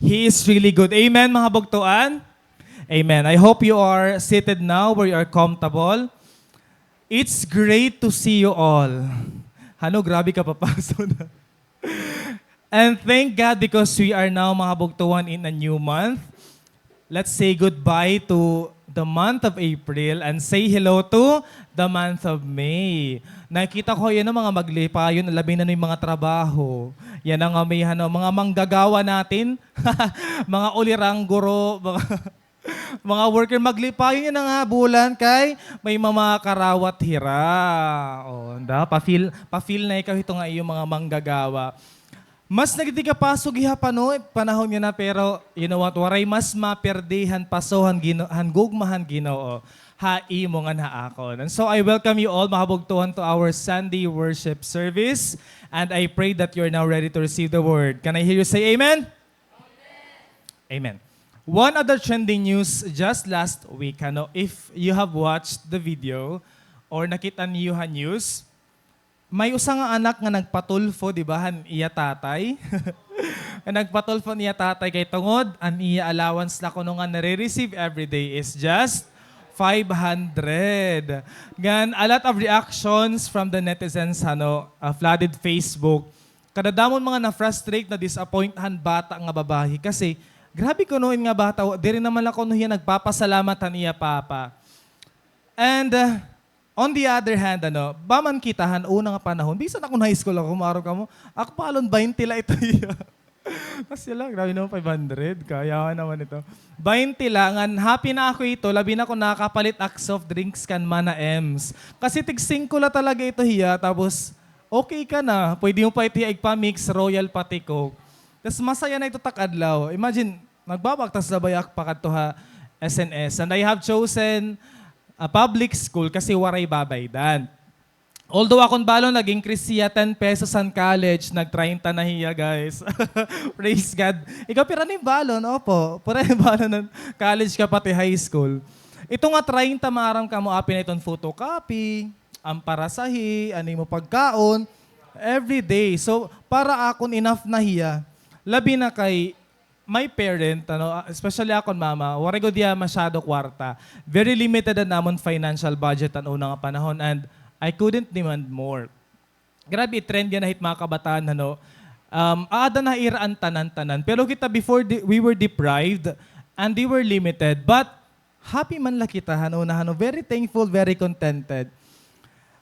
He is really good. Amen, mga bugtuan? Amen. I hope you are seated now where you are comfortable. It's great to see you all. Hano, grabe ka papaso na. And thank God because we are now, mga bugtuan, in a new month. Let's say goodbye to the month of April and say hello to the month of May. Nakita ko yan ang mga maglipa, yun, labi na yung mga trabaho. Yan ang may mga manggagawa natin, mga ulirangguro, mga worker maglipa, yun ang bulan kay may mga karawat hira. O, pa-feel na ikaw ito nga yung mga manggagawa. Mas nagdi ka pasog ihapano, panahon niya na, pero you know what, waray mas maperdihan pasohan gugmahan Ginoo. Hai mo nga haakon. And so I welcome you all, mga bugtuhan, to our Sunday worship service. And I pray that you're now ready to receive the word. Can I hear you say amen? Amen. One other trending news just last week, if you have watched the video or nakita niyo news, may usang anak nga nagpatulfo, di ba, han iya tatay. Nagpatulfo niya tatay kay tungod, an iya allowance na kuno nga nare-receive every day is just 500. Gan, a lot of reactions from the netizens, flooded Facebook. Kadadamon mga na-frustrate, na disappointhan bata nga babae kasi grabe kunuin nga bata, diri naman ako no hiya nagpapasalamatan iya papa. And on the other hand, baman kitahan una nga panahon, bisan ako na high school ako, maaraw ka mo, ako palon 20 la ito iya. Kasi lang, grabe naman 500, kaya naman ito. 20 lang, and happy na ako ito, labi na ako nakapalit ak soft drinks kan mana M's. Kasi tig 5 la talaga ito hiya, tapos okay ka na, pwede mo pa ito igpa-mix, royal pati coke. Tapos masaya na ito takadlaw. Imagine, nagbabaktas na bayak pa kadto ha SNS, and I have chosen a public school kasi waray babaydan. Although akong balon, nag-increase siya 10 pesos ang college, nag-30 na hiya, guys. Praise God. Ikaw, pira ni balon, opo. Pira ni balon ng college ka pati high school. Ito nga 30 maram ka mo apin na itong photocopy, ang parasahi, ano mo pagkaon, every day. So, para akon enough na hiya, labi na kay my parent, especially akon mama, wari ko diya masyado kwarta. Very limited na namon financial budget ang unang panahon, and I couldn't demand more. Grabe, trend yan na hit mga kabataan, aada na iraan tanan-tanan. Pero kita before we were deprived and they were limited, but happy man la kita, very thankful, very contented.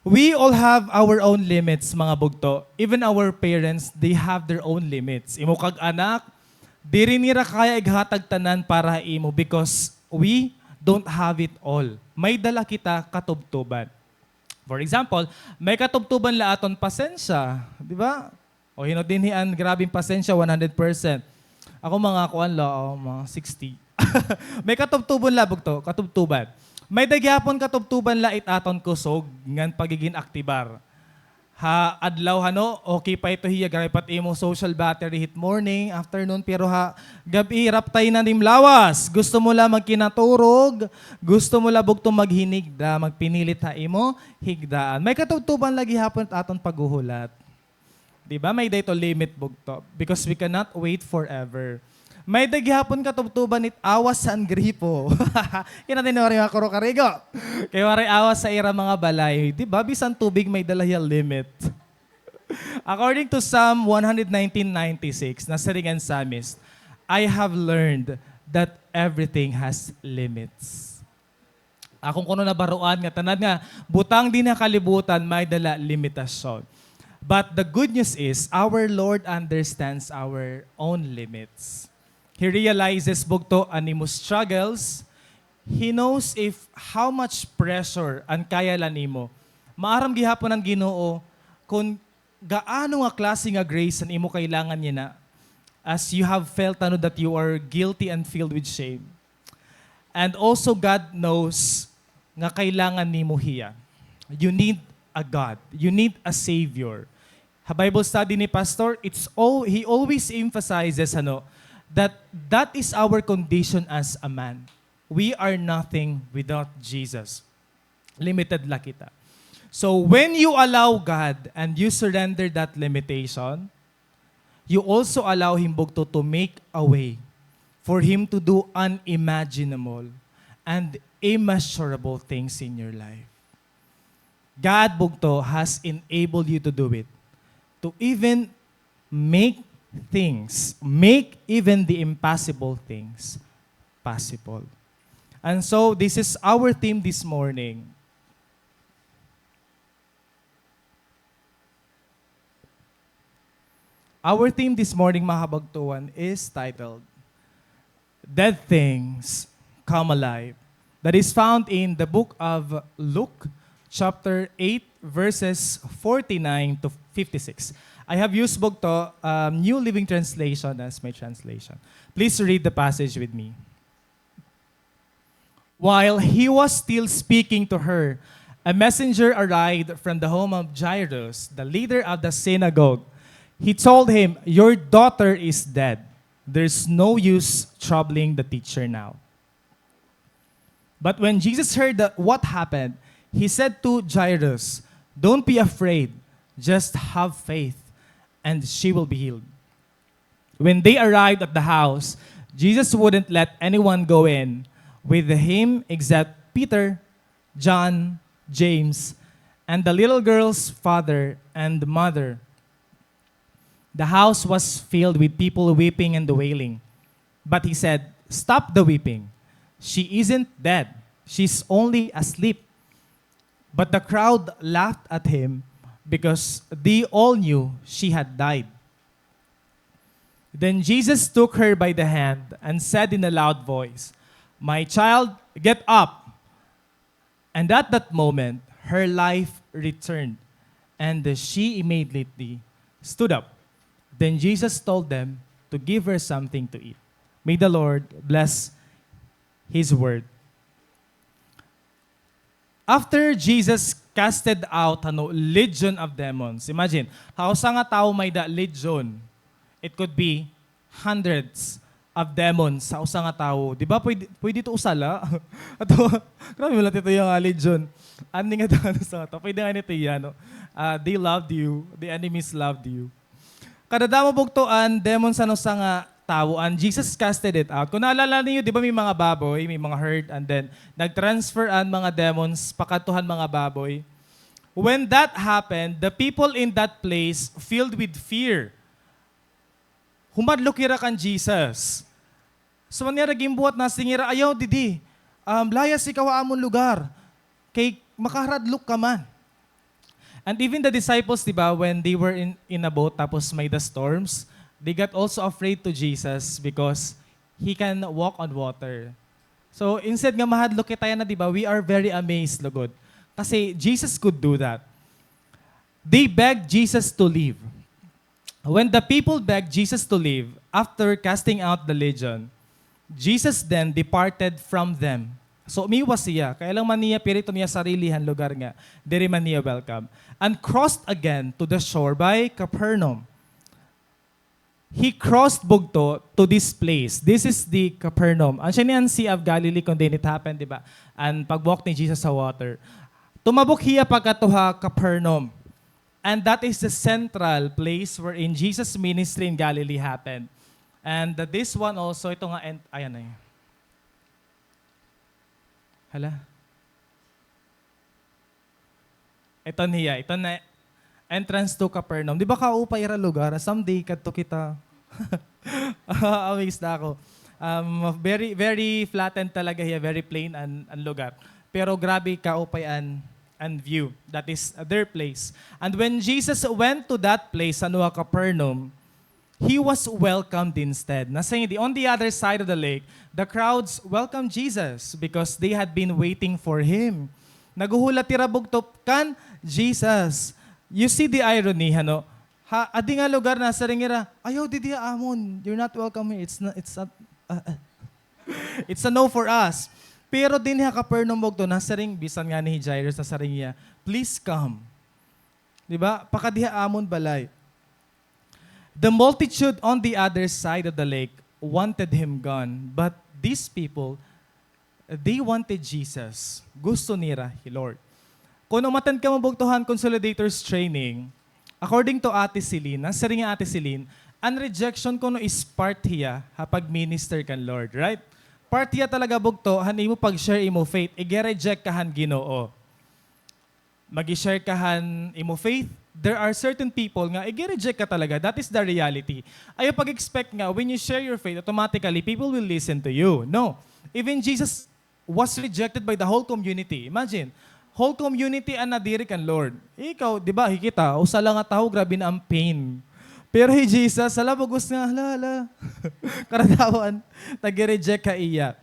We all have our own limits, mga bugto. Even our parents, they have their own limits. Imo kag anak, di rin nira kaya ighatag tanan para imo because we don't have it all. May dala kita katubtuban. For example, may katubtuban la aton pasensya, di ba? O hinodinhian, grabing pasensya, 100%. Ako mga kuan la, mga 60. May katubtuban la bugto, katubtuban. May dagyapon katubtuban la aton kusog ngan pagiging aktibar. Ha adlaw okay pa ito hiya garipat imo social battery hit morning, afternoon, pero gabi raptay na nim lawas. Gusto mo la magkinaturog, gusto mo la bugtong maghinigda, magpinilit imo higdaan. May katubtuban lagi hapon aton paghuhulat. Di ba? May dayto limit bugto because we cannot wait forever. May daghapon katubtuban it awas sa gripo. Kinatinori mga karo-karigo. Kaya waray awas sa ira mga balay. Diba? Bisan tubig may dalahya limit. According to Psalm 119:96, na siringan psalmist, I have learned that everything has limits. Akong kuno na baruan nga tanan nga butang din na kalibutan may dala limitasyon. But the good news is our Lord understands our own limits. He realizes bugto animo struggles. He knows how much pressure ang kaya lan nimo. Maaram gihapon ang Ginoo kung gaano nga klase nga grace ang imo kailangan niya na as you have felt that you are guilty and filled with shame. And also God knows nga kailangan nimo hiya. You need a God. You need a Savior. Bible study ni Pastor, he always emphasizes that is our condition as a man. We are nothing without Jesus. Limited la kita. So when you allow God and you surrender that limitation, you also allow Him bugto to make a way for Him to do unimaginable and immeasurable things in your life. God, bugto, has enabled you to do it. To even make even the impossible things possible. And so, this is our theme this morning. Our theme this morning, mga kabagtuan, is titled, Dead Things Come Alive. That is found in the book of Luke, chapter 8, verses 49 to 56. I have used bugto, New Living Translation as my translation. Please read the passage with me. While he was still speaking to her, a messenger arrived from the home of Jairus, the leader of the synagogue. He told him, "Your daughter is dead. There's no use troubling the teacher now." But when Jesus heard what happened, he said to Jairus, "Don't be afraid. Just have faith, and she will be healed." When they arrived at the house, Jesus wouldn't let anyone go in with him except Peter, John, James, and the little girl's father and mother. The house was filled with people weeping and wailing. But he said, "Stop the weeping. She isn't dead. She's only asleep." But the crowd laughed at him because they all knew she had died. Then Jesus took her by the hand and said in a loud voice, "My child, get up." And at that moment, her life returned, and she immediately stood up. Then Jesus told them to give her something to eat. May the Lord bless His word. After Jesus casted out legion of demons, imagine, how sa nga tao may da legion? It could be hundreds of demons sa usa nga tao. Di ba? Pwede ito usala. Ato, grabe mo lang ito yung legion. Ani nga daw sa nga tao. Pwede nga nito yan. They loved you. The enemies loved you. Kada damo bugtuan, demon sa nga tawuan, Jesus casted it out. Kung naalala niyo, di ba may mga baboy, may mga herd, and then nag-transferan mga demons, pakatuhan mga baboy. When that happened, the people in that place filled with fear. Humadlo kira kan Jesus. So, manira gimbuhat na singira, ayaw didi, layas ikaw amon lugar, kay makaradlok ka man. And even the disciples, di ba, when they were in a boat, tapos may the storms, they got also afraid to Jesus because He can walk on water. So instead nga mahadlok tayo na, di ba, we are very amazed, Lord. Kasi Jesus could do that. They begged Jesus to leave. When the people begged Jesus to leave, after casting out the legion, Jesus then departed from them. So umiwas siya. Kaya lang man niya, pirito niya sarilihan lugar nga. Diri man niya welcome. And crossed again to the shore by Capernaum. He crossed bugto to this place. This is the Capernaum. Ang siya niyan Sea of Galilee kung din it happened, di ba? And pag-walk ni Jesus sa water. Tumabok hiya pagkatuha Capernaum. And that is the central place wherein Jesus' ministry in Galilee happened. And this one also, ito nga, ayan na yun. Hala. Ito niya. Ito na entrance to Capernaum. Di ba kaupay ra lugar? Someday, kadto kita. Amazed na ako. Very, very flattened talaga hiya. Very plain ang lugar. Pero grabe kaupayan and view. That is their place. And when Jesus went to that place, Capernaum, He was welcomed instead. On the other side of the lake, the crowds welcomed Jesus because they had been waiting for Him. Naguhula tirabog kan Jesus. You see the irony, adi nga lugar na sa ringira, ayaw di amon. You're not welcome here. It's a no for us. Pero din ha Capernaum bugto nasa ring bisan nga ni Jairus nasa ring niya, please come. Di ba? Pakadiha amon balay. The multitude on the other side of the lake wanted Him gone, but these people, they wanted Jesus. Gusto nila, Lord. Kung umatan ka mabugtuhan Consolidators Training, according to Ate Celine, ang saring Ate Celine, Ang rejection ko no is part hiya hapag minister kan Lord, right? Part hiya talaga bugto, hani mo pag-share imo faith, i-reject kahan Ginoo. Mag-share kahan imo faith, there are certain people nga i-reject ka talaga. That is the reality. Ayaw pag-expect nga, when you share your faith, automatically, people will listen to you. No. Even Jesus was rejected by the whole community. Imagine, whole community ang nadiri kan Lord. Ikaw, di ba, hikita, usala nga tao, grabe na ang pain. Pero hey Jesus, sala bagus nga, hala. Karatawan, nag-reject ka iya.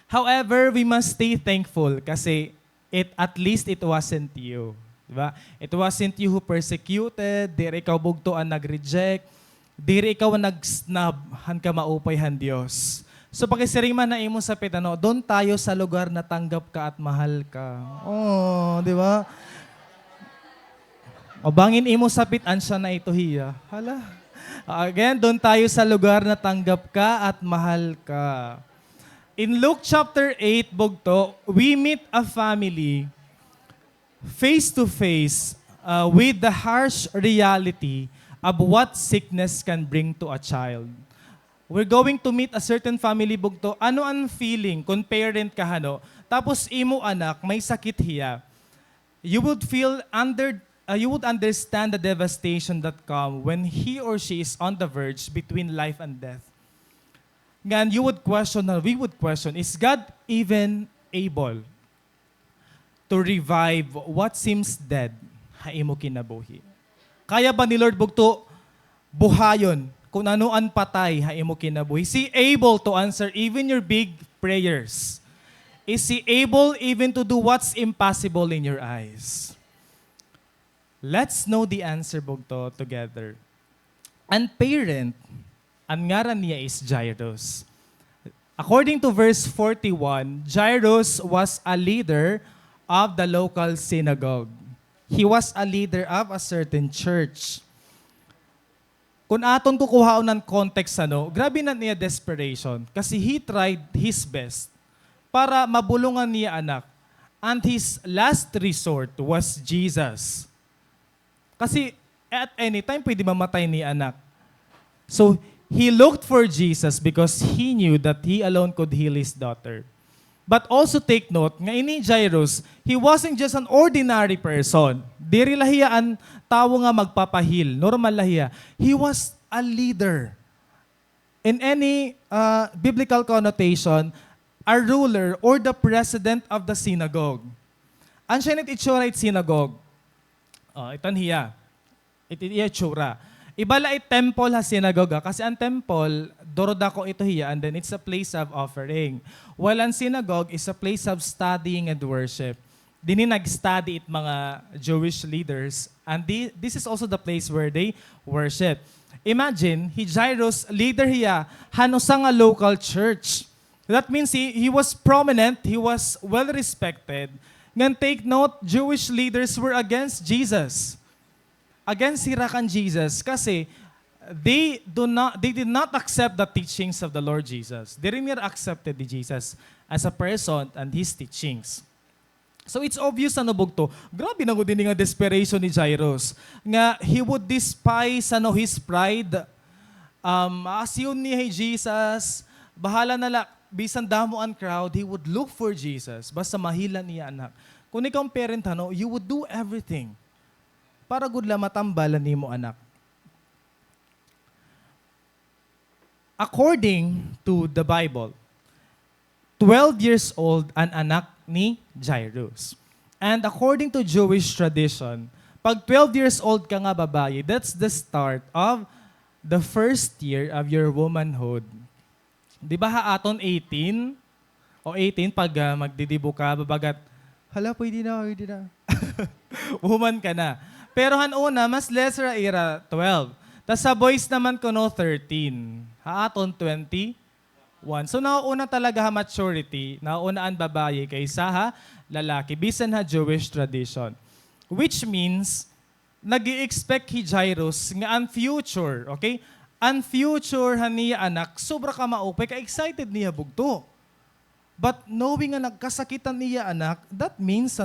However, we must stay thankful kasi at least it wasn't you. Diba? It wasn't you who persecuted, diri ikaw bugto ang nag-reject, diri ikaw ang nag-snub, han ka maupayhan Diyos. So pakisiring man na imo sa pitano, doon tayo sa lugar na tanggap ka at mahal ka. Oh, di ba? O bangin imo sa pitan siya na ito hiya. Hala. Again, doon tayo sa lugar na tanggap ka at mahal ka. In Luke chapter 8, bugto, we meet a family face to face with the harsh reality of what sickness can bring to a child. We're going to meet a certain family bugto. Ano ang feeling kung parent ka hano, tapos imo anak may sakit hiya. You would understand the devastation that come when he or she is on the verge between life and death. And we would question, is God even able to revive what seems dead, haimo kinabuhi? Kaya ba ni Lord bugto buhayon kung ano ang patay, haimo kinabuhi? Is He able to answer even your big prayers? Is He able even to do what's impossible in your eyes? Let's know the answer bugto together. Ang parent, ang ngaran niya is Jairus. According to verse 41, Jairus was a leader of the local synagogue. He was a leader of a certain church. Kung aton kukuhaon ng context, grabe na niya desperation kasi he tried his best para mabulungan niya anak. And his last resort was Jesus. Kasi at any time, pwede mamatay ni anak. So, he looked for Jesus because he knew that he alone could heal his daughter. But also take note, nga ini Jairus, he wasn't just an ordinary person. Diri lahiya ang tao nga magpapahil. Normal lahiya. He was a leader. In any biblical connotation, a ruler or the president of the synagogue. Ang siya itsura it synagogue. Itan hiya. Itiya tsura. Ibala temple ha synagogue kasi ang temple, dorodako ito hiya, and then it's a place of offering. While ang synagogue is a place of studying and worship. Dini nag-study it mga Jewish leaders, and this is also the place where they worship. Imagine, Jairus, leader hiya, hanosang a local church. That means he was prominent, he was well-respected. Ngan take note, Jewish leaders were against Jesus. Against hirakan Jesus kasi they did not accept the teachings of the Lord Jesus. They really accepted Jesus as a person and his teachings. So it's obvious bugto. Grabe na din nga desperation ni Jairus. Nga he would despise his pride. Asyon ni Jesus, bahala na lang. Bisan damo ang crowd, he would look for Jesus. Basta mahila niya anak. Kung ikaw ang parent, you would do everything para good lang matambalan ni mo anak. According to the Bible, 12 years old ang anak ni Jairus. And according to Jewish tradition, pag 12 years old ka nga babae, that's the start of the first year of your womanhood. Di ba aton 18? O 18 pag magdidibo ka, babagat, hala, pwede na. Woman ka na. Pero una, mas lesser era, 12. Tas sa boys naman ko 13. Aton 21. So nauna talaga maturity, nauna ang babae kaysa lalaki, bisan Jewish tradition. Which means, nag-i-expect Jairus nga ang future, okay? Ang future niya anak, sobra ka maupay, ka-excited niya bugto. But knowing nga nagkasakitan niya anak, that means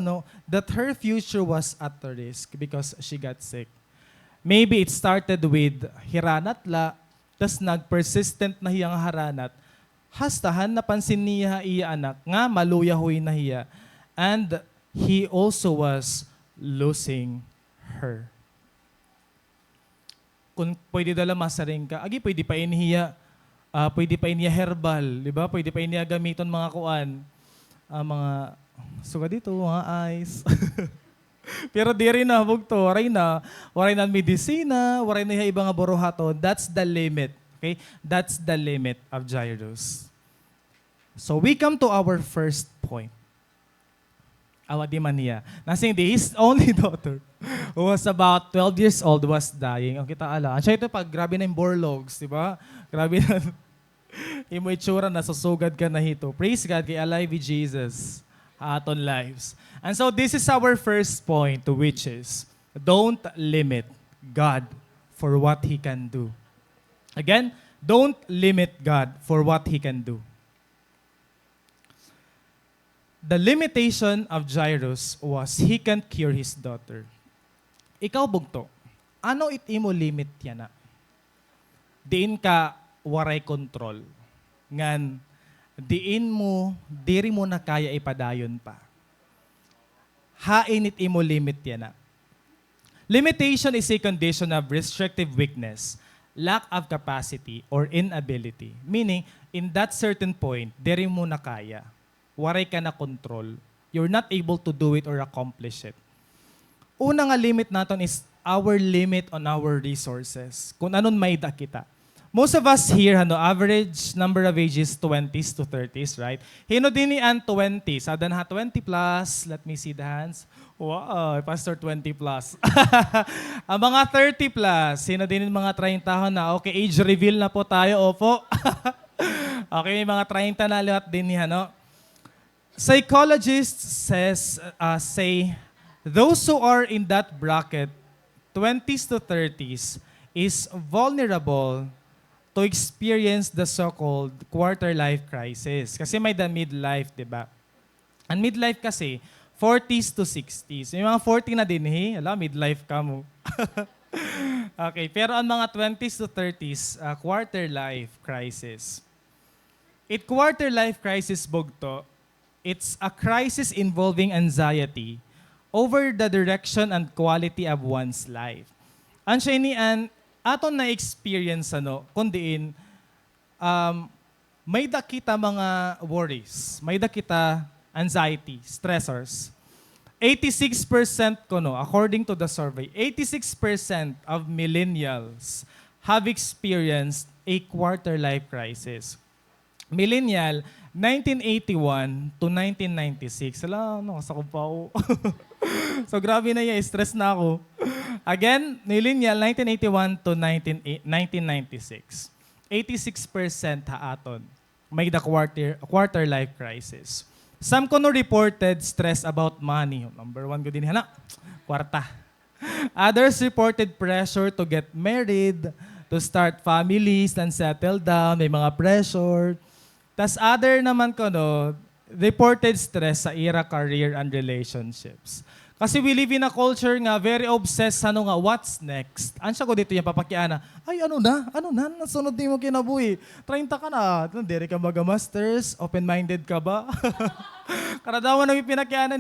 that her future was at risk because she got sick. Maybe it started with hiranatla, tas nag-persistent na hiyang haranat, hastahan napansin niya iya anak, nga maluyahoy na hiya, and he also was losing her. Kung pwede dala masaring ka, agi pwede pa inihiya, pwede pa iniya herbal, di ba? Pwede pa iniya gamiton mga kuan, mga suga dito, mga eyes. Pero di rin na, bugto, waray na medisina, waray na ibang nga borohaton. That's the limit, okay? That's the limit of Jairus. So we come to our first point. Awa di man niya. Nasing his only daughter, who was about 12 years old, was dying. Ang kita ala. Ang siya ito pag grabe na yung borlogs, di ba? Grabe na. Imo itsura na susugad ka na hito. Praise God kay alive with Jesus aton lives. And so this is our first point, which is don't limit God for what He can do. Again, don't limit God for what He can do. The limitation of Jairus was he can't cure his daughter. Ikaw bugto, ano imo limit yan na? Diin ka waray control. Ngan, diri mo na kaya ipadayon pa. Hain imo limit yan na. Limitation is a condition of restrictive weakness, lack of capacity, or inability. Meaning, in that certain point, diri mo na kaya. Waray ka na control. You're not able to do it or accomplish it. Una nga limit natin is our limit on our resources. Kung anon may kita. Most of us here, average number of ages 20s to 30s, right? Hino din ni an 20. Sa dan ha 20 plus. Let me see the hands. Wow, Pastor 20 plus. Ang mga 30 plus, hino din mga 30 tahon na. Okay, age reveal na po tayo, opo. Okay, mga 30 na lahat din ni Psychologists say those who are in that bracket, 20s to 30s, is vulnerable to experience the so-called quarter life crisis. Kasi may the midlife, di ba? Ang midlife kasi, 40s to 60s. Yung mga 40 na din, midlife ka mo. Okay, pero ang mga 20s to 30s, quarter life crisis. Quarter life crisis, bugto, it's a crisis involving anxiety over the direction and quality of one's life. Ang siya niyan, aton na experience kundiin, may dakita mga worries, may dakita anxiety, stressors. 86% according to the survey, 86% of millennials have experienced a quarter life crisis. Millennial, 1981 to 1996. Nasa ko pa ako. So grabe na stress na ako. Again, millennial, 1981 to 1996. 86% haaton may the quarter life crisis. Some reported stress about money. Number 1 ko din kwarta. Others reported pressure to get married, to start families and settle down. May mga pressure. Tas other naman reported stress sa career and relationships. Kasi we live in a culture nga very obsessed what's next. Ansya ko dito yung papakiana, ay ano na, nasunod din mo kinabuhi. 30 ka na, dere ka mag-masters, open-minded ka ba? Karadawan na yung pinakiana,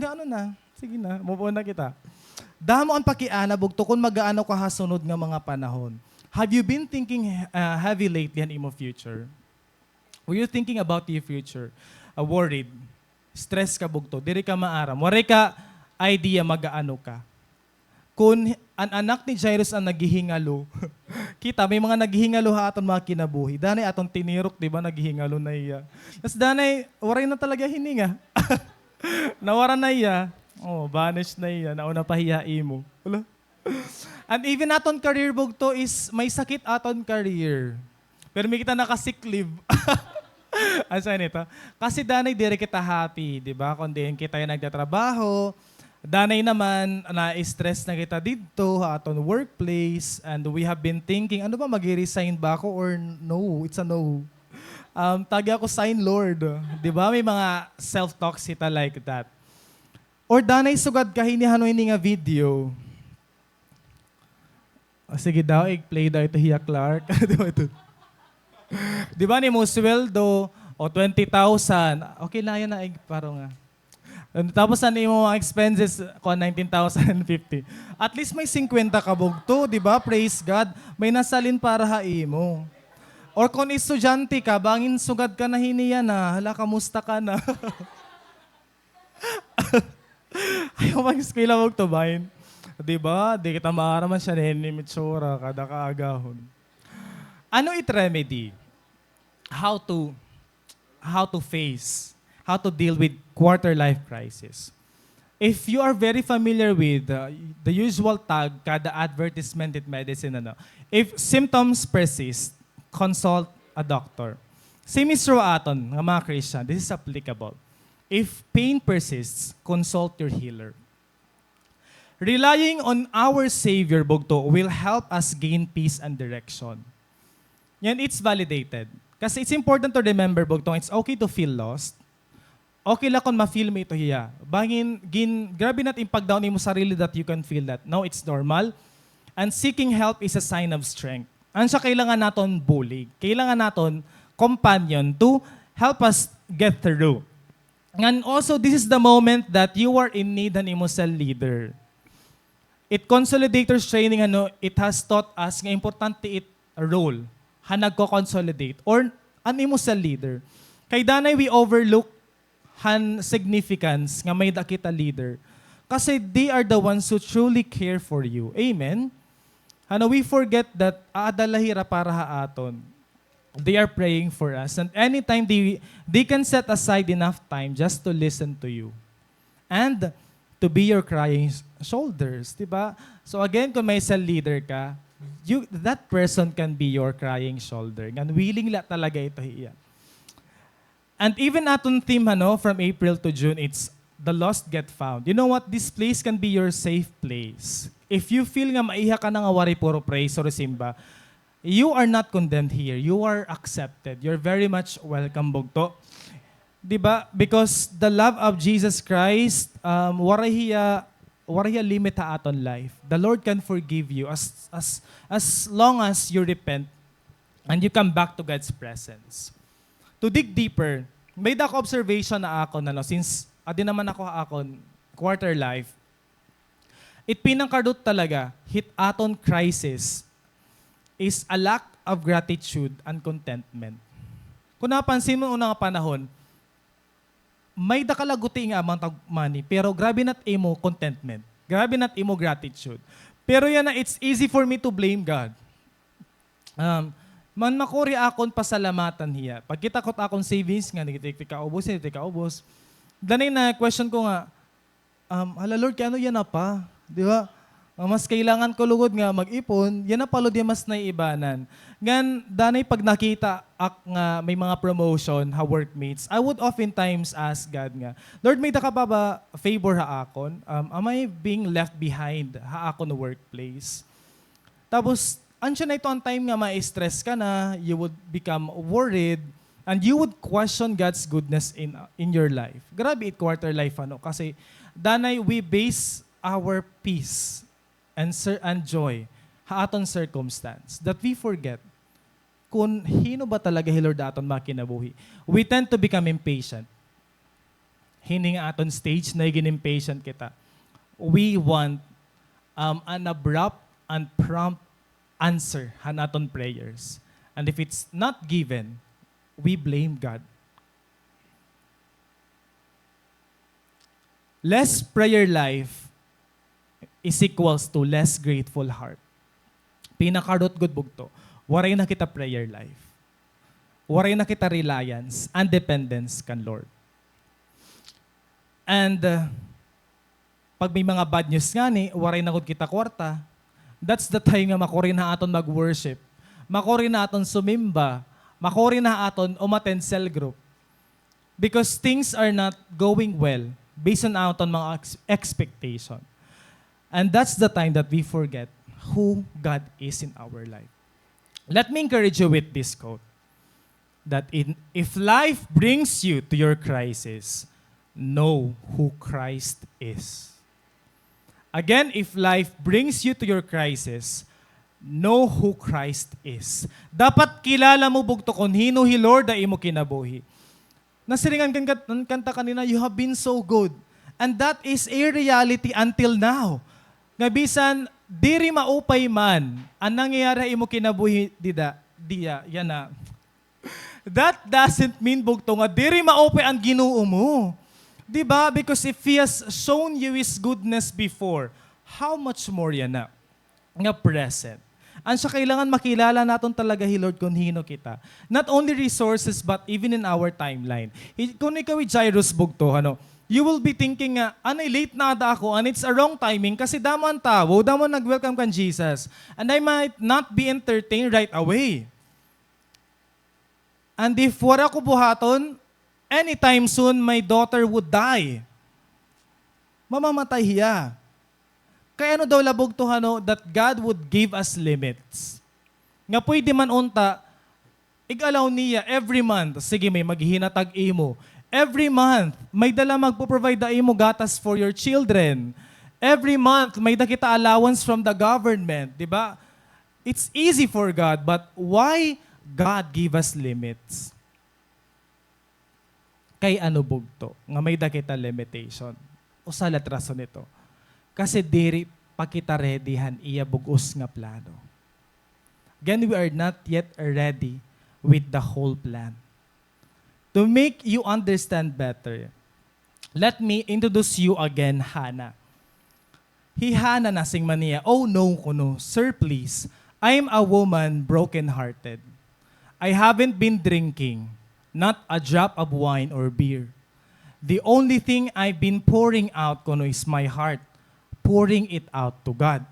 sige na, move on na kita. Damo ang pakiana, bugto kung mag-aano ka hasunod nga mga panahon. Have you been thinking heavy lately in imo future? Were you thinking about your future? Worried? Stress ka bugto? Diri ka maaram? Waray ka idea mag-aano ka? Kung ang anak ni Jairus ang naghihingalo, kita, may mga naghihingalo aton mga kinabuhi. Danay atong tinirok, di ba, naghihingalo na iya. Tapos danay, waray na talaga hininga. Nawara na iya. Vanish na iya. Nauna pahiyai mo. Wala. And even aton career bugto is may sakit aton career. Pero may kita naka-sick leave. Asa nito? Kasi danay dire kita happy, di ba? Kundi kita yung nagtatrabaho. Danay naman na-stress na kita dito aton workplace, and we have been thinking, ano ba, mag-resign ba ako or no? It's a no. Tagi ako sign Lord. Di ba? May mga self-talks kita like that. Or danay sugad ka hinihanoy nga video. Sige daw, i-play daw ito Hiya Clark. Di ba ito? Di ba ni mo sweldo o 20,000? Okay lang yan na, parang nga. Tapos ano yung mga expenses ko, 19,050. At least may 50 ka bugto, di ba? Praise God. May nasalin para haimo. Or kung estudyante ka, bangin sugad ka na hiniya na, hala, kamusta ka na? Ayaw mag-eskwela mo to, bain. Di ba? Di kita maaraman siya ni Mitsura, kada kaagahon. Ano it remedy? How to face, how to deal with quarter life crisis. If you are very familiar with the usual tag, kada advertisement in medicine, ano, if symptoms persist, consult a doctor. Same is true aton, nga mga Christian, this is applicable. If pain persists, consult your healer. Relying on our Savior, Bugto, will help us gain peace and direction. Yan, it's validated. Kasi it's important to remember, Bugtong, it's okay to feel lost. Okay lang kung ma-feel mo ito hiya. Grabe natin pag-down mo sarili that you can feel that. No, it's normal. And seeking help is a sign of strength. Ano siya, kailangan natin bulig. Kailangan natin companion to help us get through. And also, this is the moment that you are in need an emotional leader. It Consolidators training, it has taught us nga importante it a role ha nagko-consolidate or an emotional leader. Kay danay we overlook han significance nga may dakita leader kasi they are the ones who truly care for you. Amen? We forget that aadalahira para haaton. They are praying for us. And anytime they can set aside enough time just to listen to you. And to be your crying shoulders. Diba? So again, kung may cell leader ka, that person can be your crying shoulder. And willing la talaga ito hiya. And even aton theme, from April to June, it's the lost get found. You know what? This place can be your safe place. If you feel nga maiha ka na nga wari puro praise or simba, you are not condemned here. You are accepted. You're very much welcome, Bugto. Diba? Because the love of Jesus Christ, warahiya limit ha aton life. The Lord can forgive you as long as you repent and you come back to God's presence. To dig deeper, may dak observation na ako since adi naman ako quarter life. It pinangkardot talaga hit aton crisis is a lack of gratitude and contentment. Kung napansin mo unang panahon, may dakalaguti nga amount of money, pero grabe nat imo contentment. Grabe nat imo gratitude. Pero yan na, it's easy for me to blame God. Man makuri akon pasalamatan hiya. Pag kita ko akong savings nga, hindi ka ubos. Danay na question ko nga, hala Lord, kaya ano yan na pa? Di ba? Mas kailangan ko lugod nga mag-ipon, yan na palo di mas naiibanan. Ngan, danay pag nakita nga may mga promotion, workmates, I would oftentimes ask God nga, Lord, may da ka ba favor ha akon? Am I being left behind ha akon no workplace? Tapos, ansya na ito ang time nga ma-stress ka na, you would become worried, and you would question God's goodness in your life. Grabe it quarter life, kasi danay we base our peace and joy ha aton circumstance that we forget kung hino ba talaga Lord aton makinabuhi. We tend to become impatient. Hini nga aton stage na impatient kita. We want an abrupt and prompt answer ha aton prayers. And if it's not given, we blame God. Less prayer life is equals to less grateful heart. Pinakarot good bugto. Waray na kita prayer life. Waray na kita reliance and dependence kan Lord. And pag may mga bad news nga ni, waray na gud kita kwarta, that's the time nga makuri na aton mag-worship. Makuri na aton sumimba. Makuri na aton umattend cell group. Because things are not going well based on aton mga expectation. And that's the time that we forget who God is in our life. Let me encourage you with this quote. That if life brings you to your crisis, know who Christ is. Again, if life brings you to your crisis, know who Christ is. Dapat kilala mo bugto kung hino hi Lord na imo kinabuhi. Nasiringan kan kanta kanina, you have been so good. And that is a reality until now. Nga bisan, diri maupay man, ang nangyayari imo kinabuhi diya, yan na. That doesn't mean bugto nga, diri maupay ang Ginoo mo. Diba? Because if He has shown you His goodness before, how much more yan na? Nga present. Ang siya kailangan makilala natin talaga hi Lord kung hino kita. Not only resources, but even in our timeline. Kung ikaw Jairus bugto, you will be thinking nga, late na ako, and it's a wrong timing kasi damo ang tao, damo nag-welcome kan Jesus. And I might not be entertained right away. And if wala ko buhaton, anytime soon, my daughter would die. Mamamatay hiya. Kaya daw labog to that God would give us limits. Nga pwede man unta, igalaw niya every month, sige may maghinatag imo. Every month, may dala magpo-provide da imo gatas for your children. Every month, may dakita allowance from the government. Diba? It's easy for God, but why God give us limits? Kay bugto? Nga may dakita limitation. O sa latraso nito. Kasi diri pa kita readyhan iya bugos nga plano. Again, we are not yet ready with the whole plan. To make you understand better, let me introduce you again, Hannah. Hannah nasing maniya, oh no, kuno, sir please, I'm a woman broken-hearted. I haven't been drinking, not a drop of wine or beer. The only thing I've been pouring out kuno is my heart, pouring it out to God.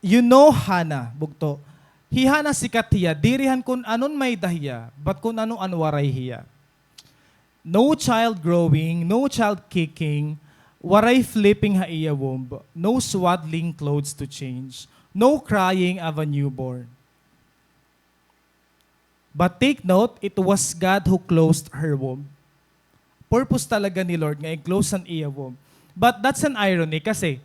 You know, Hannah, bugto, Hannah sikat hiya, dirihan kun anon may dahiya, but kun anong anwaray hiya. No child growing, no child kicking, waray flipping ha iya womb, no swaddling clothes to change, no crying of a newborn. But take note, it was God who closed her womb. Purpose talaga ni Lord nga i-close ang iya womb. But that's an irony kasi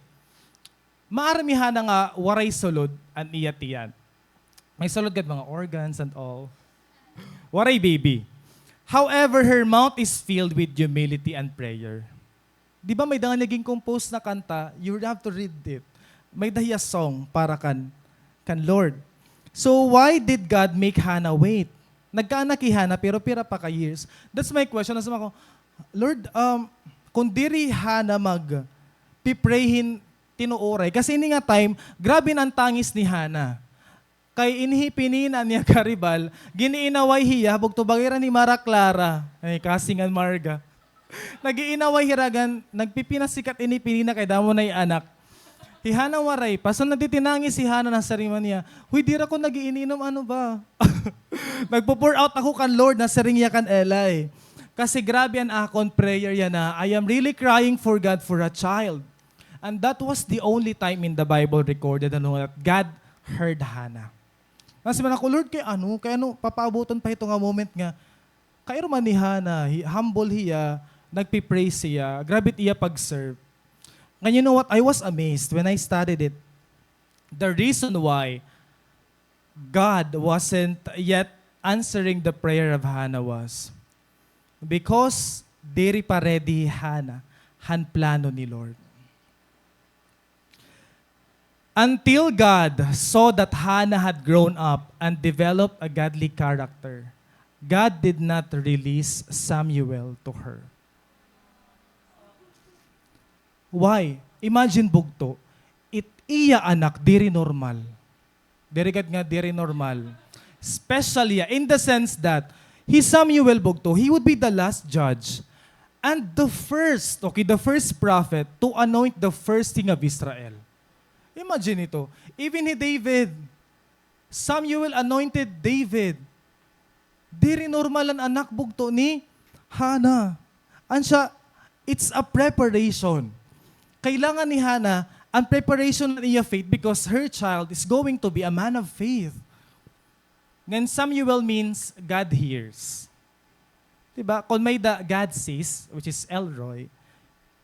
maaramihan na nga waray sulod ang iya tiyan. May sulod gad mga organs and all. Waray baby. However, her mouth is filled with humility and prayer. Di ba may danga naging compose na kanta, you have to read it. May dahiya song para kan Lord. So why did God make Hannah wait? Nagkaanak Hannah pero pira pa ka years. That's my question. Nasa ako, Lord, kung diri Hannah pipray tinuoray. Kasi ini nga time, grabe ang tangis ni Hannah. Kay inhipinin niya karibal, giniinaway hiya, bugto bagira ni Mara Clara. Ay, kasingan Marga. Nagiinaway hiragan, nagpipinasikat inipinina kay damo na anak. Si Hannah waray, paso nagtitinangis si Hannah na sariman niya, huy, dira ko nagiininom, ano ba? Nagpo-pour out ako kan Lord na saring kan Elay. Kasi grabe ang akon prayer yan na, I am really crying for God for a child. And that was the only time in the Bible recorded that God heard Hannah. Nasi man ako, Lord, kaya papaabutan pa ito nga moment nga, kayo man ni Hannah, humble hiya, nagpipraise siya, grabe iya pag-serve. And you know what? I was amazed when I studied it. The reason why God wasn't yet answering the prayer of Hannah was because diri pa ready Hannah, han plano ni Lord. Until God saw that Hannah had grown up and developed a godly character, God did not release Samuel to her. Why? Imagine bugto, iya anak, diri normal. Diri normal. Especially in the sense that, Samuel bugto, he would be the last judge and the first prophet to anoint the first king of Israel. Imagine ito. Even David, Samuel anointed David. Diri normal ang anak bugto ni Hannah. Ansya, it's a preparation. Kailangan ni Hannah ang preparation ng iya faith because her child is going to be a man of faith. Then Samuel means God hears. Diba? Kung may God sees, which is Elroy,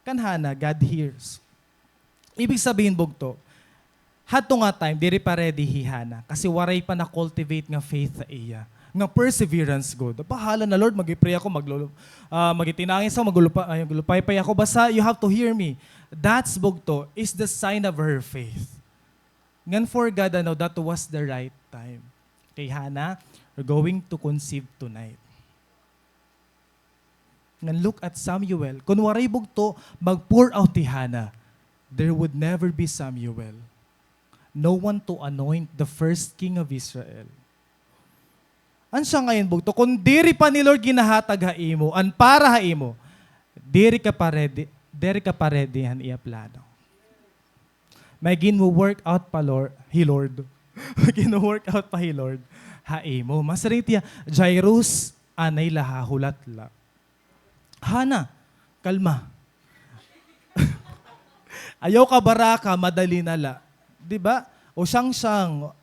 kan Hannah, God hears. Ibig sabihin bugto, Hadto nga time, diri pa ready hihana. Kasi waray pa na-cultivate nga faith sa iya. Nga perseverance God. Bahala na Lord, mag-pray ako, magitinangin sa maglupay-pay ako. Basta you have to hear me. That's bugto is the sign of her faith. Ngan for God, that was the right time. Kay Hannah, we're going to conceive tonight. Ngan look at Samuel. Kung waray bugto, mag-pour out ti Hannah, there would never be Samuel. No one to anoint the first king of Israel. An siya ngayon bugto, kung diri pa ni Lord ginahatag haimo, an para haimo, diri ka pa ready han iya plano. May gin-work out pa Lord, May gin-work out pa Lord, haimo. Masaring tiya, Jairus, anay laha, hulat-la. Hana, kalma. Ayaw ka baraka, madali na la. Diba? O siyang,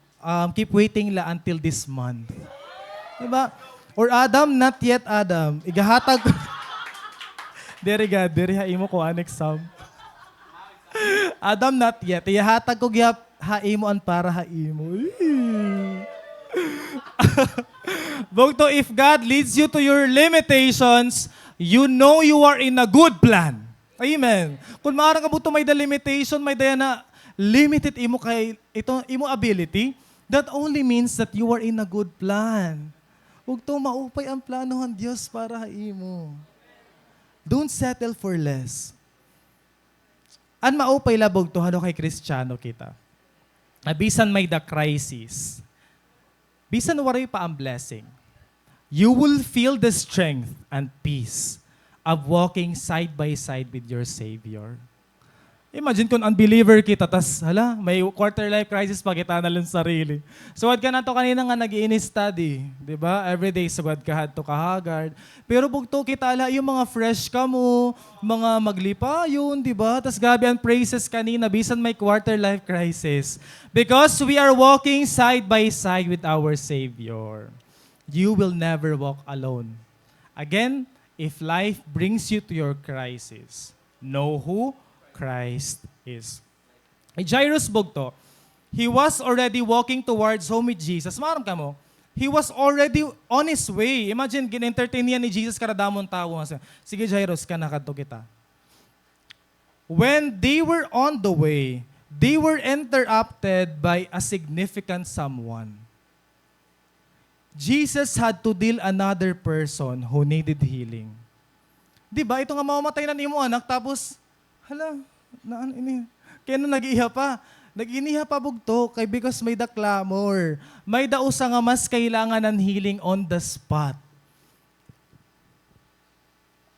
keep waiting la until this month. Diba? Or Adam, not yet Adam. Igahatag. Deri haimo ko next Sam. Adam, not yet. Iyahatag ko haimo an para haimo. Bogto, if God leads you to your limitations, you know you are in a good plan. Amen. Kung maarang ka buto may the limitation, may daya na limited imo kay imo ability, that only means that you are in a good plan. Huwag to maupay ang plano ng Diyos para imo. Don't settle for less. An maupay labog to kay Kristiyano kita. Bisan may the crisis. Bisan waray pa ang blessing. You will feel the strength and peace of walking side by side with your Savior. Imagine kung unbeliever kita, tas may quarter life crisis pa kita na lang sarili. Sugad ka na to kanina nga nag-i-study, di ba? Everyday sugad ka hadto ka Haggard. Pero bugto kita yung mga fresh ka mo, mga maglipa yun, di ba? Tas gabi ang praises kanina, bisan may quarter life crisis. Because we are walking side by side with our Savior. You will never walk alone. Again, if life brings you to your crisis, know who Christ is. Jairus bugto, he was already walking towards home with Jesus. Maram ka mo, he was already on his way. Imagine, gin-entertain niya ni Jesus karadamon tao. Sige Jairus, kanakadto kita. When they were on the way, they were interrupted by a significant someone. Jesus had to deal another person who needed healing. Diba, ito nga mamamatay na ni mo anak, tapos kaya nung nag-iiha pa. Nag-iniha pa bugto kay because may the clamor. May the usa nga mas kailangan ng healing on the spot.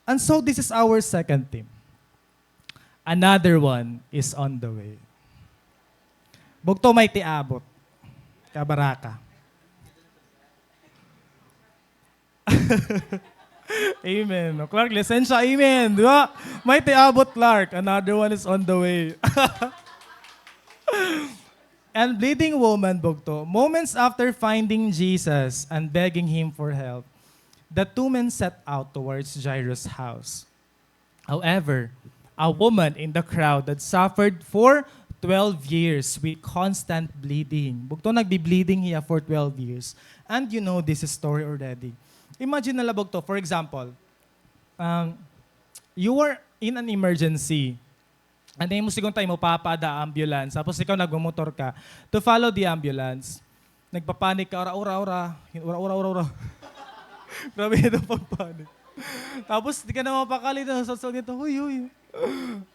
And so this is our second team. Another one is on the way. Bugto may tiabot. Kabaraka. Amen. Clark, lisensya, amen. Di ba? May tiabot, Clark. Another one is on the way. And bleeding woman, bugto, moments after finding Jesus and begging him for help, the two men set out towards Jairus' house. However, a woman in the crowd that suffered for 12 years with constant bleeding. Bugto, nagbi-bleeding hiya for 12 years. And you know this story already. Imagine na labog to. For example, you were in an emergency. And then mo sigong tayo mo papada ambulance. Tapos ikaw nagmumotor ka to follow the ambulance. Nagpapanik ka, ora. Grabe ito pagpanik. Tapos di ka na mapakali na sa nito. Huy.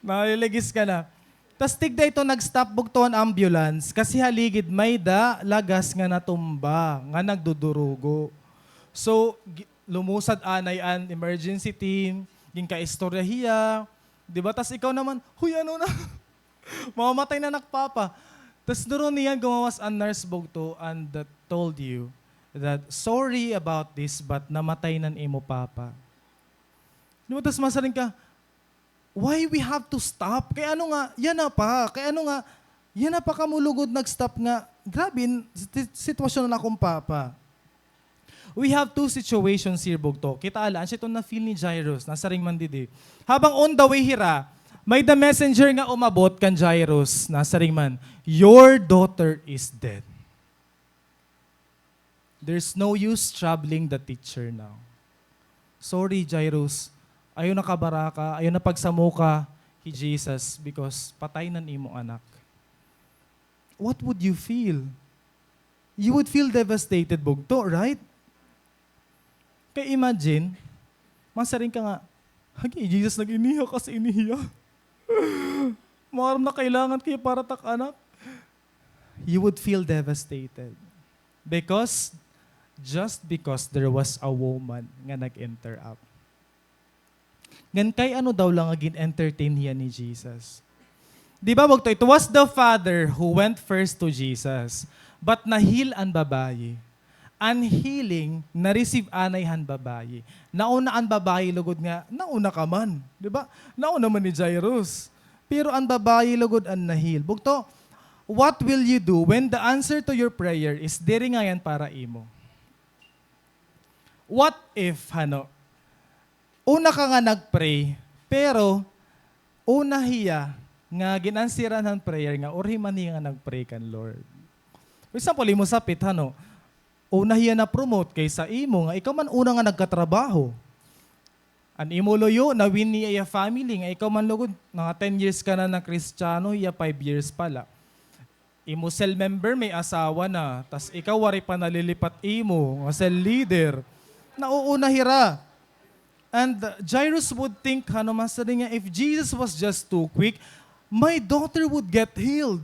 Naliligis ka na. Tapos tigda ito nag-stop bugtuan ambulance kasi haligid may lagas nga natumba, nga nagdudurugo. So, lumusad anay an emergency team, ging ka-istorya hiya, di ba? Tas ikaw naman, ano na? Mamamatay na nakpapa. Tas doon niyan gumawas ang nurse bugto and that told you that sorry about this but namatay nan imo papa. Di ba? Tas masaling ka, why we have to stop? Kaya yan na pa kamulugod nag-stop nga. Grabe, sitwasyon na akong papa. We have two situations here, bugto. Kita alaan, siya ito na-feel ni Jairus, nasa ring mandidi. Habang on the way hira, May the messenger nga umabot kan Jairus, nasa ring man, your daughter is dead. There's no use troubling the teacher now. Sorry, Jairus. Ayaw na kabaraka, ayaw na pagsamuka kay Jesus because patay na imong anak. What would you feel? You would feel devastated, bugto, right? Kaya imagine, masaring ka nga, hagi, Jesus nag-iniha kasi inihiya. Maram na kailangan kayo para tak anak. You would feel devastated. Just because there was a woman nga nag-interrupt. Ngan kay ano daw lang agin entertain niya ni Jesus. Di ba wag to? It was the father who went first to Jesus, but nahil ang babayi. Ang healing, na-receive anay han babayi. Nauna ang babayi lugod nga, nauna ka man. Di ba? Nauna man ni Jairus. Pero ang babayi lugod ang nahil. Bugto, what will you do when the answer to your prayer is diri nga yan para imo? What if, una ka nga nag-pray, pero una hiya nga ginansiran ng prayer nga, or himan hiya nga nag-pray kan Lord. For example, imo sapit, una hiya na promote kaysa imo, nga ikaw man una nga nagkatrabaho. An imo loyo, na win niya family, nga ikaw man lugod, nga 10 years ka na ng Kristiyano, hiya 5 years pala. Imo cell member, may asawa na, tas ikaw wari pa nalilipat imo, nga cell leader, nauuna hira. And Jairus would think, niya, if Jesus was just too quick, my daughter would get healed.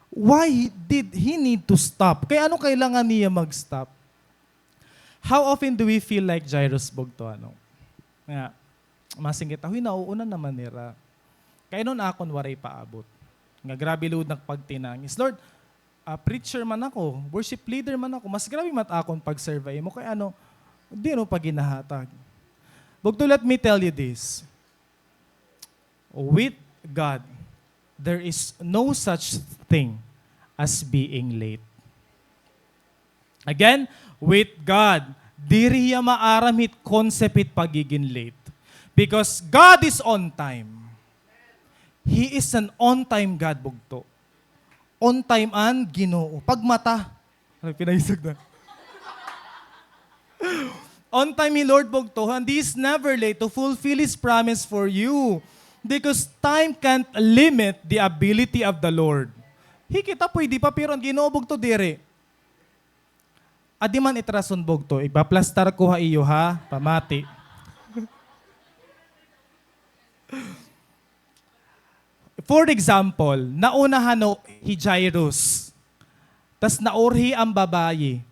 Why did he need to stop? Kaya ano kailangan niya mag-stop? How often do we feel like Jairus bugto? Nga, masingit ako, nauuna naman nila. Kaya nun akon waray paabot. Nga grabe load nagpagtinangis. Lord, preacher man ako, worship leader man ako, mas grabe mat akon pag-survey mo. Kaya di pag ginahatag. Bugto, let me tell you this. With God, there is no such thing as being late. Again, with God, diri hiya maaramit konsepit pagiging late. Because God is on time. He is an on-time God, bugto. On time an Ginoo. Pagmata. Pinaisag na. On time ni Lord bugto, and He is never late to fulfill His promise for you. Because time can't limit the ability of the Lord. Hikita pwede pa, pero ang Ginoo bugto dire. Adi man itrason bugto, ipaplastar ko ha iyo ha, pamati. For example, naunahan hi Jairus, tas naorhi ang babayi.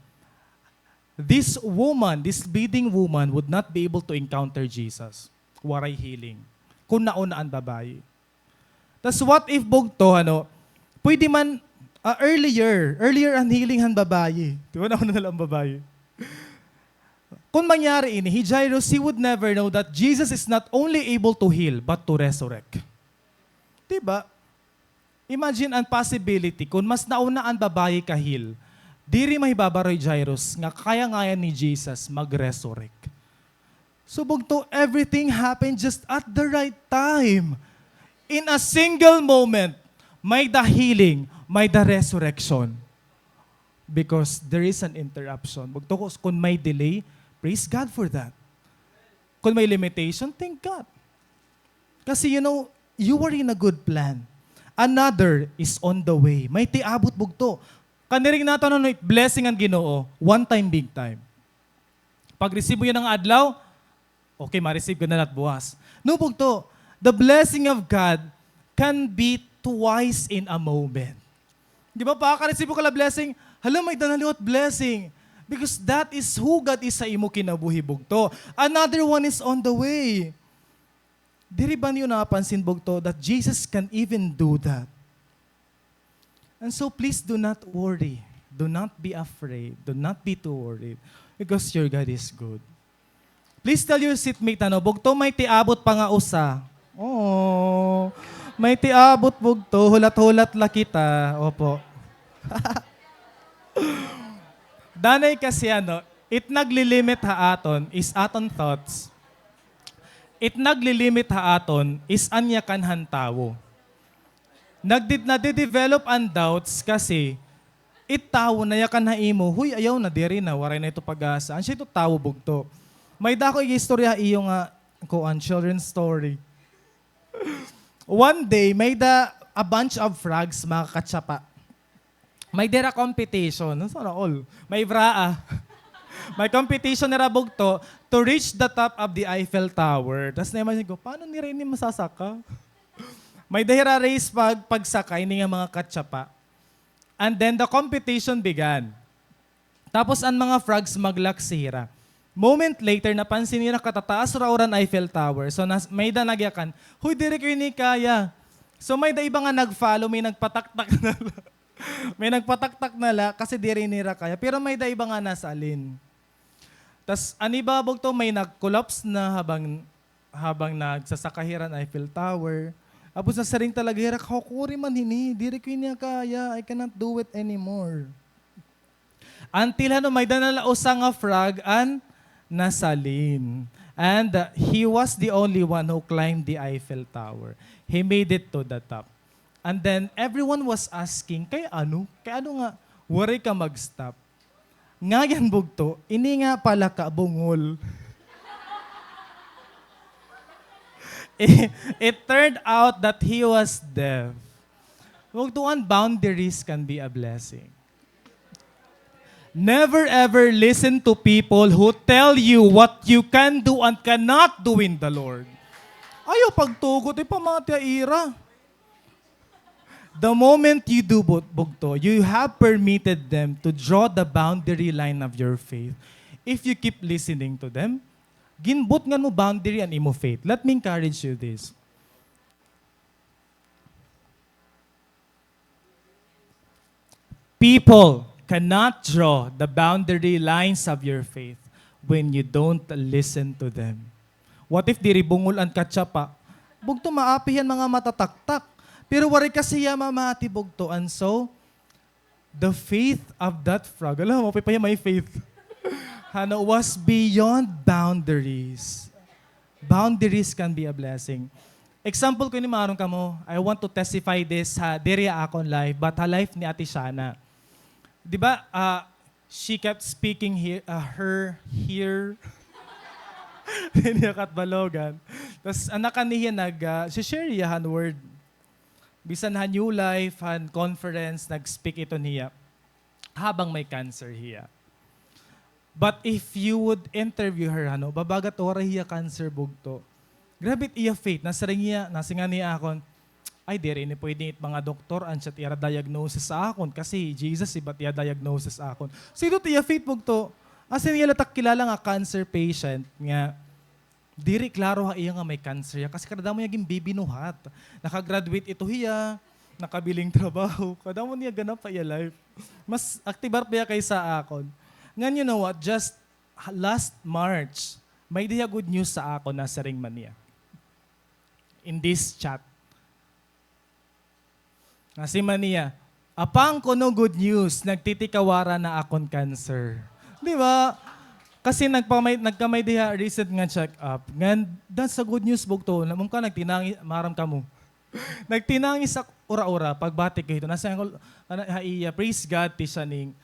This woman, this bleeding woman would not be able to encounter Jesus. Waray healing. Kung nauna ang babayi. Tas what if bugto, pwede man earlier ang healing han babayi. Di ba nauna na lang ang babayi? Kung mangyari ini, hi Jairus, he would never know that Jesus is not only able to heal, but to resurrect. Diba? Imagine ang possibility, kung mas nauna ang babayi ka-heal, diri mahibabaroy Jairus, nga kaya-ngaya ni Jesus mag-resurrect. So bugto, everything happened just at the right time. In a single moment, may the healing, may the resurrection. Because there is an interruption. Bugto, kung may delay, praise God for that. Kung may limitation, thank God. Kasi you were in a good plan. Another is on the way. May tiabot bugto. Kaniring natin blessing ang Ginoo, one time, big time. Pag receive mo yan ng adlaw, okay, ma-receive ko na at buwas. No bugto, the blessing of God can be twice in a moment. Di ba pa, ka-receive ko kala blessing, hala may danaliwat blessing. Because that is who God is sa imo kinabuhi bugto. Another one is on the way. Diri ba niyo napansin bugto that Jesus can even do that? And so please do not worry. Do not be afraid. Do not be too worried. Because your God is good. Please tell your seatmate, bugto may tiabot pa nga usa. Oh, may tiabot bugto, hulat-hulat la kita. Opo. Danay kasi it naglilimit ha aton is aton thoughts. it naglilimit haaton is anya kanhan tawo. Nade-develop ang doubts kasi it tawo na yakan haimo, huy ayaw na diri na, waray na ito pag-asa. Ang siya ito tawo bugto. May dako i-istorya iyo nga kuan children's story. One day, may a bunch of frogs mga katsapa. May dera competition. Sana all. May braa. May competition na rabugto to reach the top of the Eiffel Tower. Tapos naman ko, paano ni Rainy masasaka? May dahira race pagsakay ni mga katsapa. And then the competition began. Tapos ang mga frogs maglaksira. Moment later, napansin nila katataas rauran Eiffel Tower. So may da nagyakan, huy, diri ko ni kaya. So may da iba nga nag-follow, may nagpataktak na may nagpataktak na la kasi diri nira kaya. Pero may da iba nga nasa alin. Tas anibabog to, may nag-collapse na habang nagsasakahiran Eiffel Tower. Tapos sa saring talaga, hirak, hakuri man hini, diri ko niya kaya, I cannot do it anymore. Until may danala usang nga frog and nasalin. And he was the only one who climbed the Eiffel Tower. He made it to the top. And then everyone was asking, kay ano nga, wari ka mag-stop. Nga yan bugto, ini nga pala ka bungol. It turned out that he was deaf. Bugtuan, boundaries can be a blessing. Never ever listen to people who tell you what you can do and cannot do in the Lord. Ayaw pagtugot, pamati ira. The moment you do bugto, you have permitted them to draw the boundary line of your faith. If you keep listening to them, ginbot nga mo boundary and imo faith. Let me encourage you this. People cannot draw the boundary lines of your faith when you don't listen to them. What if diri bungol ang katsapa? Bugto maapi yan mga matataktak. Pero wari kasi ya mamati bugto. And so, the faith of that frog, alam mo, may faith. Was beyond boundaries. Boundaries can be a blessing. Example ko ni maron kamo, I want to testify this diri akon life, but ha life ni Ate Shana. Di ba, she kept speaking here, niya katbalogan. Tapos anak niya share yahan word. Bisan ha new life, han conference, nag-speak ito niya. Habang may cancer hiya. But if you would interview her, babagat ora hiya cancer bugto. Grabe iya faith. Nasinga niya akon, ay diri ni pwede mga doktor an siya tiya diagnosis sa akon kasi Jesus iba tiya diagnosis akon. Sino tiya faith bugto? Asin niya latak kilala nga cancer patient nga diri klaro ha iya nga may cancer ya kasi kada mo yaging bibinuhat. Nakagraduate ito hiya, nakabiling trabaho. Kada mo niya ganap pa iya life. Mas aktibar pa ya kaysa akon. Ngan you know what? Just last March, may diya good news sa ako na sa ring mania. In this chat. Nasi mania, apang ko no good news, nagtitikawara na akon cancer. Di ba? Kasi nagkamay diya recent nga check up. Ngan, that's a good news bugto. Namang ka nagtinangi, maram ka mo. Nagtinangi sa ura-ura, pagbati ko ito. Nasa praise God, tisaning.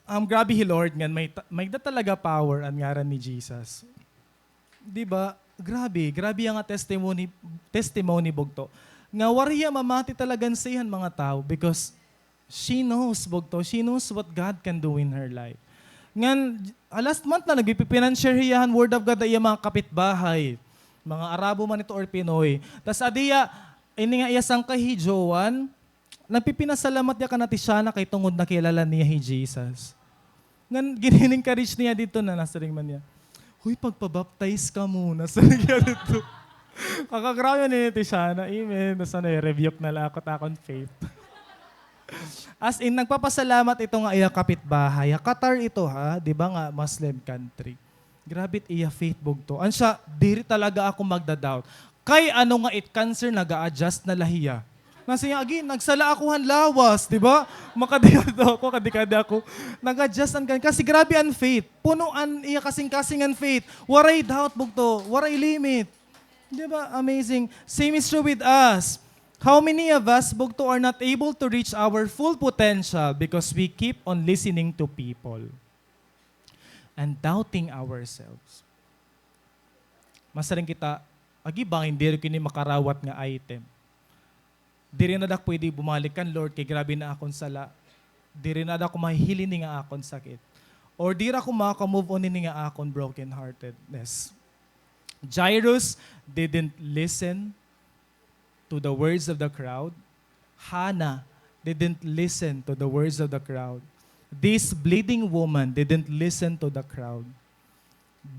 Grabe Lord, ngan may da talaga power ang ngaran ni Jesus. Di ba? Grabe ang testimony bugto. Nga wariya mamati talagan siyan mga tao because she knows bugto, she knows what God can do in her life. Ngan, last month na nagpipinanshare hiyahan word of God na iya mga kapitbahay, mga Arabo man ito or Pinoy. Tas adiya, ini nga iya sang kahijowan, nagpipinasalamat niya kanati siya na kay tungod na kilala niya hi Jesus. Ngan, ginining-encourage niya dito na nasa ring man niya. Huy, pagpabaptize ka muna sa niya dito. Kakagrayo ni siya na, amen. Nasa na rebuke na lakot akong faith. As in, nagpapasalamat ito nga iya kapitbahay. Qatar ito ha, di ba nga, Muslim country. Grabe iya faith bugto. Ansya, diri talaga ako magda-doubt. Kay ano nga cancer nag-a-adjust na lahiya. Nasa nga, again, nagsala akuhan lawas, di ba? Makadikada ako. Nag-adjust ang kan. Kasi grabe ang faith. Punuan iya kasing-kasing ang faith. Waray doubt bugto. Waray limit. Di ba? Amazing. Same is true with us. How many of us, Bugto, are not able to reach our full potential because we keep on listening to people and doubting ourselves? Masaring kita, agi bang hindi rin kini makarawat nga item. Di rin na pwede bumalik kan Lord, kay grabe na akong sala. Di rin na ako mahihili ni nga akong sakit. Or di ra ako maka-move on ni nga akong brokenheartedness. Jairus didn't listen to the words of the crowd. Hannah didn't listen to the words of the crowd. This bleeding woman didn't listen to the crowd.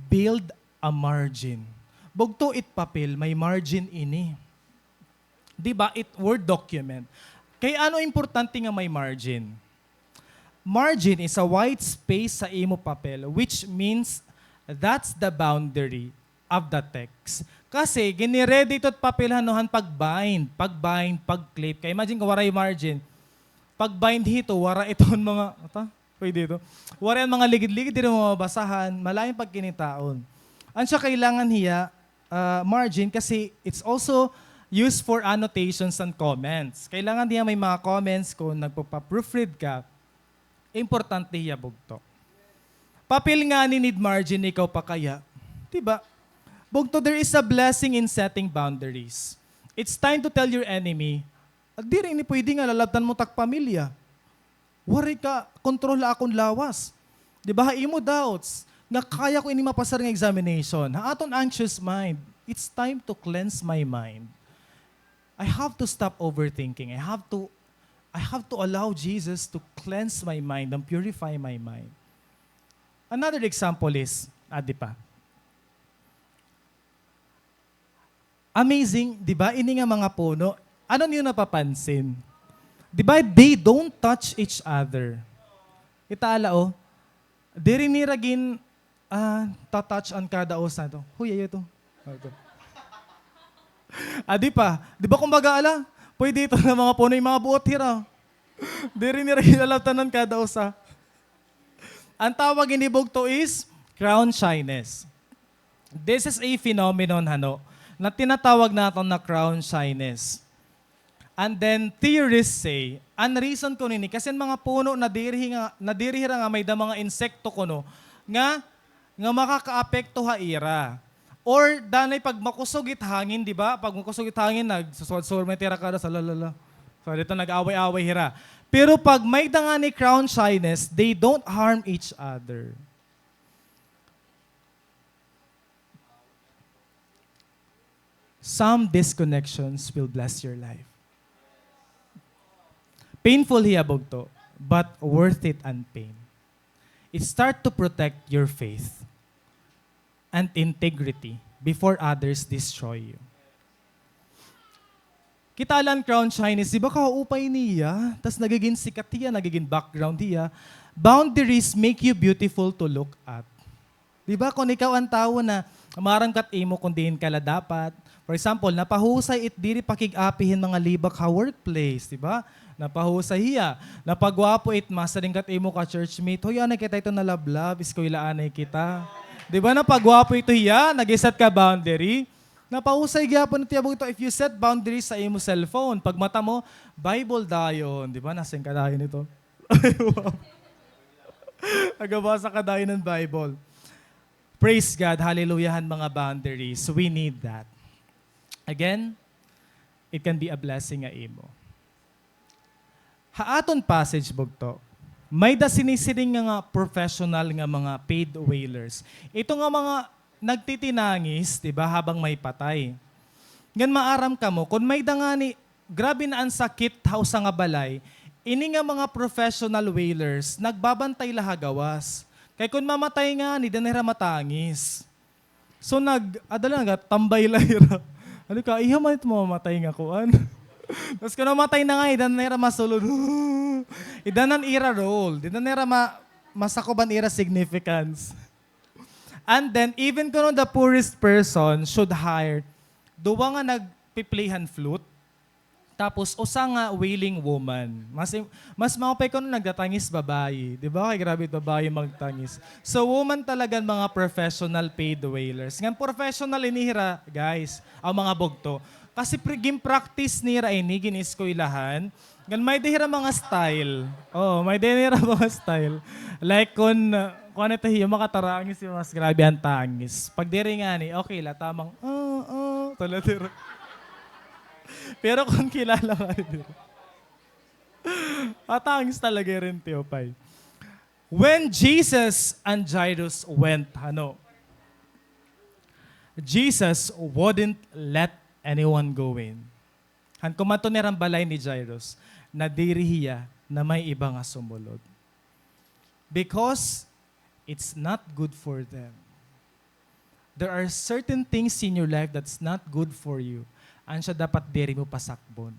Build a margin. Bugto it papel, may margin ini. Diba? It Word document. Kaya ano importante nga may margin? Margin is a white space sa imo papel, which means that's the boundary of the text. Kasi, gini-ready ito't papel hanuhan pag-bind, pag-clip. Kaya imagine ko, waray margin. Pag-bind hito, wara iton mga, pwede ito. Wara yung mga ligid-ligid, di mo mabasahan, malayang pagkinitaon. Ano siya kailangan hiya, margin, kasi it's also used for annotations and comments. Kailangan niya may mga comments kung nagpaproofread ka, importante hiya bugto. Papel nga ni need margin, ikaw pa kaya. Diba? Bugto, there is a blessing in setting boundaries. It's time to tell your enemy, di rin ni pwede nga lalabtan mo takpamilya. Wari ka, kontrol akong lawas. Di ba? Imo doubts. Nga kaya ko ini mapasar ng examination. Ha aton anxious mind. It's time to cleanse my mind. I have to stop overthinking. I have to allow Jesus to cleanse my mind and purify my mind. Another example is, di pa? Amazing, di ba? Ini nga mga puno, ano niyo napapansin? Di ba? They don't touch each other. Itaala, di rin niragin touch on kada osa to. Huy, ayo to. Di pa? Di ba kumbaga pwede ito na mga puno, yung mga buot hira. Di rin niragin alaptanan kada osa. Ang tawag inibog to is crown shyness. This is a phenomenon, na tinatawag natin na crown shyness. And then, theorists say, ang reason ko nini, kasi mga puno na dirihira nga may da mga insekto ko, nga makaka-apekto haira. Or, danay pag makusugit hangin, di ba? Pag makusugit hangin, nagsuswad-sur, may tira ka sa lalala. So, dito nag-away-away hira. Pero pag may da nga ni crown shyness, they don't harm each other. Some disconnections will bless your life. Painful hiyabog to, but worth it and pain. It start to protect your faith and integrity before others destroy you. Kitalan crown shyness, di ba kaupay niya? Tapos nagiging sikat niya, nagiging background niya. Boundaries make you beautiful to look at. Di ba kung ikaw ang tao na marangkat imo kung diin kala dapat. For example, napahusay it diri pakig-apihin mga libak ha workplace, di ba? Napahusay hiya. Napagwapo it masaringkat imo ka churchmate. Hoy, anay kita ito na lablab, iskoyla anay kita. Di ba napagwapo ito hiya, nag-set ka boundary. Napahusay gyapon ito yabog ito. If you set boundaries sa imo cellphone, pag mata mo, Bible dayon. Di ba? Nasing ka dayon ito. Nagabasa ka dayon ng Bible. Praise God, hallelujahhan mga boundaries. We need that. Again, it can be a blessing nga imo. Haaton passage bugto. May da sinisiring nga professional nga mga paid whalers. Ito nga mga nagtitinangis, 'di ba, habang may patay. Ngan maaram kamo kun may da nga ni grabe na ang sakit hausa nga balay, ini nga mga professional whalers nagbabantay lahagawas. Kay kun mamatay nga ni danira matangis. So adala nga tambay lahira. Ano ka, iya man ito mamatay nga kuan. Tapos kung namatay na nga, idan nera masulod. Idan nan ira role. Idan nera masakoban ira significance. And then, even kung the poorest person should hire, duwa nga nagpiplayhan flute, Tapos, usa nga willing woman. Mas maupay ko nung nagtatangis babae. Di ba? Kay grabe babae magtangis. So, woman talaga mga professional paid wailers. Nga professional inihira, guys, ang mga bugto. Kasi gim practice nira ini, ginis ko ilahan. Gan may dihira mga style. Oh, may dihira mga style. Like kung ito hiyo, makatarangis yung mas grabe ang tangis. Pag diri nga ni, okay la, tamang, talatira. Pero kung kilala ka rin, matangis talaga rin, Teopay. When Jesus and Jairus went, Jesus wouldn't let anyone go in. Han kumato ni balay ni Jairus, nadirihiya na may iba nga sumulod. Because it's not good for them. There are certain things in your life that's not good for you. Ansya dapat diri mo pasakbon.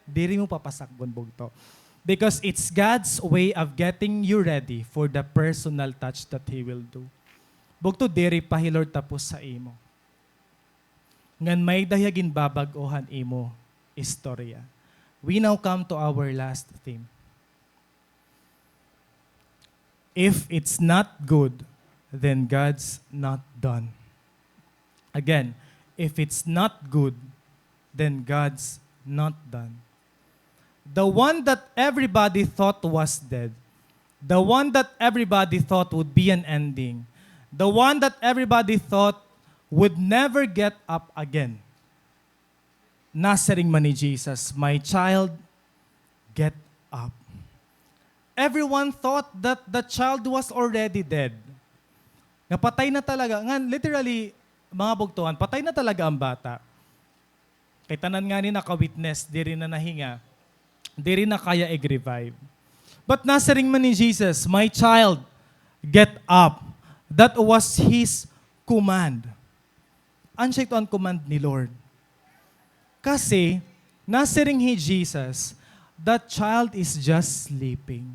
Diri mo papasakbon bugto. Because it's God's way of getting you ready for the personal touch that He will do. Bugto diri pa He Lord tapos sa imo. Ngan may dayagin babag-ohan imo istorya. We now come to our last theme. If it's not good, then God's not done. Again, if it's not good, then God's not done. The one that everybody thought was dead, the one that everybody thought would be an ending, the one that everybody thought would never get up again. Nasaring man ni Jesus, my child, get up. Everyone thought that the child was already dead. Napatay na talaga. Nga, literally, mga bugtuhan, patay na talaga ang bata. Kay tanan nga ni naka-witness, di rin na nahinga, di rin na kaya i-revive. But nasaring man ni Jesus, my child, get up. That was His command. Ansya ito ang command ni Lord. Kasi, nasaring ni Jesus, that child is just sleeping.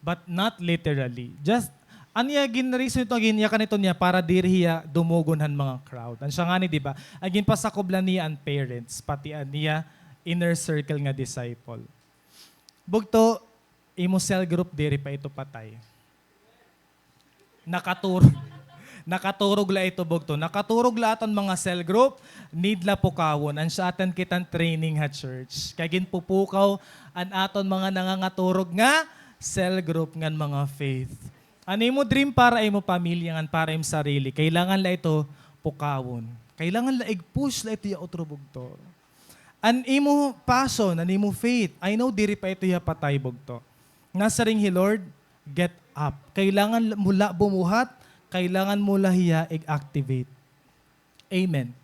But not literally. Just, aniya ginreason ito, ginyakan ito niya para diriya dumugunhan mga crowd. Ang siya nga ni, di ba? Agin pa sa kublan niya ang parents, pati niya inner circle nga disciple. Bugto, imo cell group diri pa ito patay. Nakaturog la ito bugto. Nakaturog la aton mga cell group, need la pukawon. Ang sa aton kitang training ha church. Kagin pupukaw an aton mga nangangaturog nga cell group ngan mga faith. Ano mo dream para imo pamilya ngan para imo sarili. Kailangan la ito pukawon. Kailangan la i-push la ito ya otro bugto. An imo passion, an imo faith. I know diri pa ito ya patay bugto. Nasa ring Lord, get up. Kailangan mula bumuhat, kailangan mula hiya i-activate. Amen.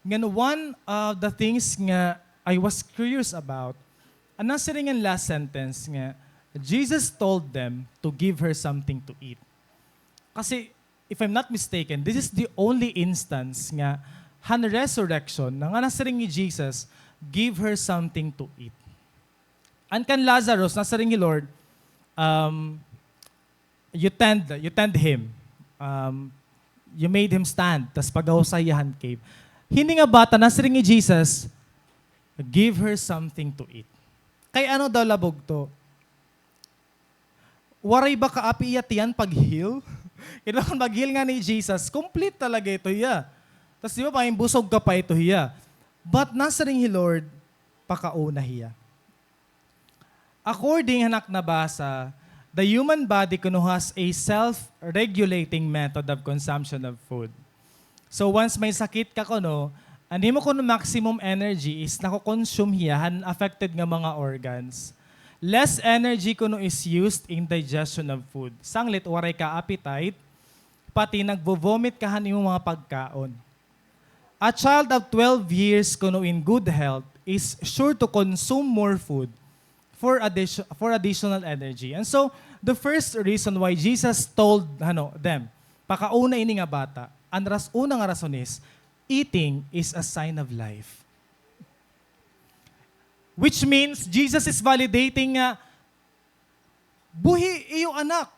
Ngayon, one of the things nga I was curious about, ang nasa ring ang last sentence nga, Jesus told them to give her something to eat. Kasi, if I'm not mistaken, this is the only instance nga han resurrection na nga nasa ring ni Jesus, give her something to eat. And kan Lazarus, nasa ring ni Lord, you tend him. You made him stand, tas pagaw sa iyahan cave. Hindi nga bata, nasa ring ni Jesus, give her something to eat. Kay ano daw labog to? Waray ba kaapi iyat yan pag-heal? Kailangan mag-heal nga ni Jesus, complete talaga ito hiya. Tapos di ba, busog ka pa ito hiya. But nasa ring Lord, pakauna hiya. According hanak na basa, the human body kuno has a self-regulating method of consumption of food. So once may sakit ka kuno, hindi mo kuno maximum energy is nako-consume hiya, affected nga mga organs. Less energy kuno is used in digestion of food. Sanglit, waray ka appetite, pati nagvo-vomit ka yung mga pagkaon. A child of 12 years kuno in good health is sure to consume more food for additional energy. And so, the first reason why Jesus told them, pakauna ini nga bata, ang unang rason is, eating is a sign of life. Which means, Jesus is validating nga, buhi iyo anak.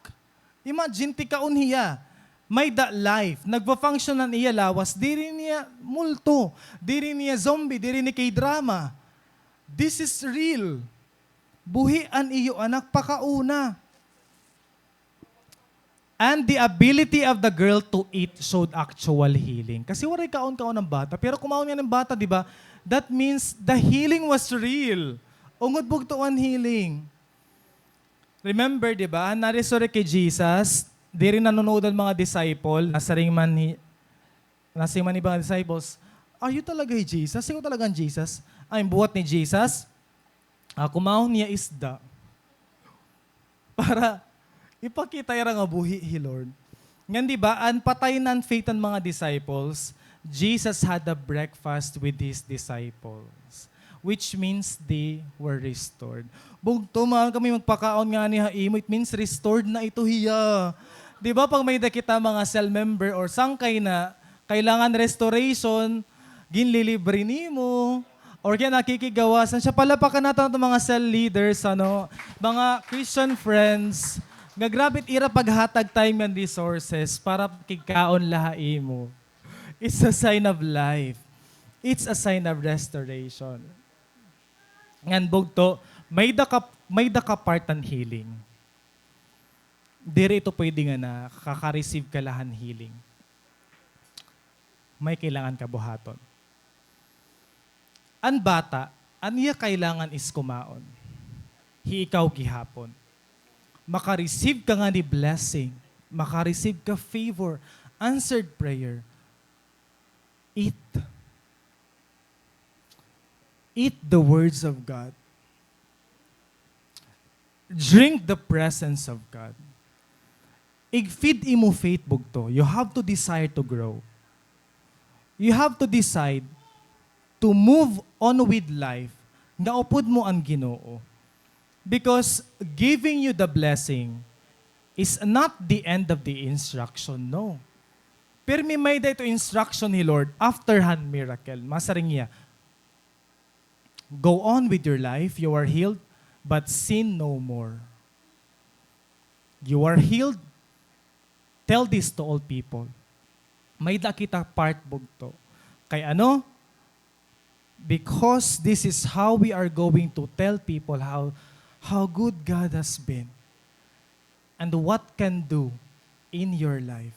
Imagine ti kaun hiya. may da life. Nagpa-function na iya lawas, di rin niya multo, di rin niya zombie, di rin ni K-drama. This is real. Buhian iyo anak pakauna. And the ability of the girl to eat showed actual healing. Kasi waray kaon-kaon ng bata. Pero kumaon nga ng bata, di ba? That means the healing was real. Ungod bugtuan healing. Remember, di ba? Naresurrect kay Jesus, di rin nanonood ang mga disciple, nasing man ibang disciples, are you talaga Jesus? Ikaw talaga ang Jesus? Ay, buhat ni Jesus, kumaon niya isda. Para ipakita yung nga buhi, Lord. Ngan di ba, ang patay ng faith ng mga disciples, Jesus had a breakfast with His disciples, which means they were restored. Bugto, mahal kami magpakaon nga ni Haimo, it means restored na ito hiya. Di ba, pag may kita mga cell member or sangkay na kailangan restoration, ginlilibre nimo, or kaya nakikigawasan, siya pala pa ka natin itong mga cell leaders, mga Christian friends, nga grabe ira paghatag time and resources para kikaon lahi mo. It's a sign of life. It's a sign of restoration. Ngan bugto, may da ka part ng healing. Dire ito pwede nga na kaka-receive ka lahan healing. May kailangan ka buhaton. An bata, aniya kailangan is kumaon. Ikaw gihapon. Maka-receive ka nga ni blessing. Maka-receive ka favor. Answered prayer. Eat. Eat the words of God. Drink the presence of God. I-feed imo faith bugto. You have to desire to grow. You have to decide to move on with life. Nga upod mo ang Ginoo. Because giving you the blessing is not the end of the instruction, no. Pero may dito instruction ni Lord after hand miracle. Masaring niya, go on with your life, you are healed, but sin no more. You are healed, tell this to all people. May kita part bugto. Kay ano? Because this is how we are going to tell people how good God has been and what can do in your life.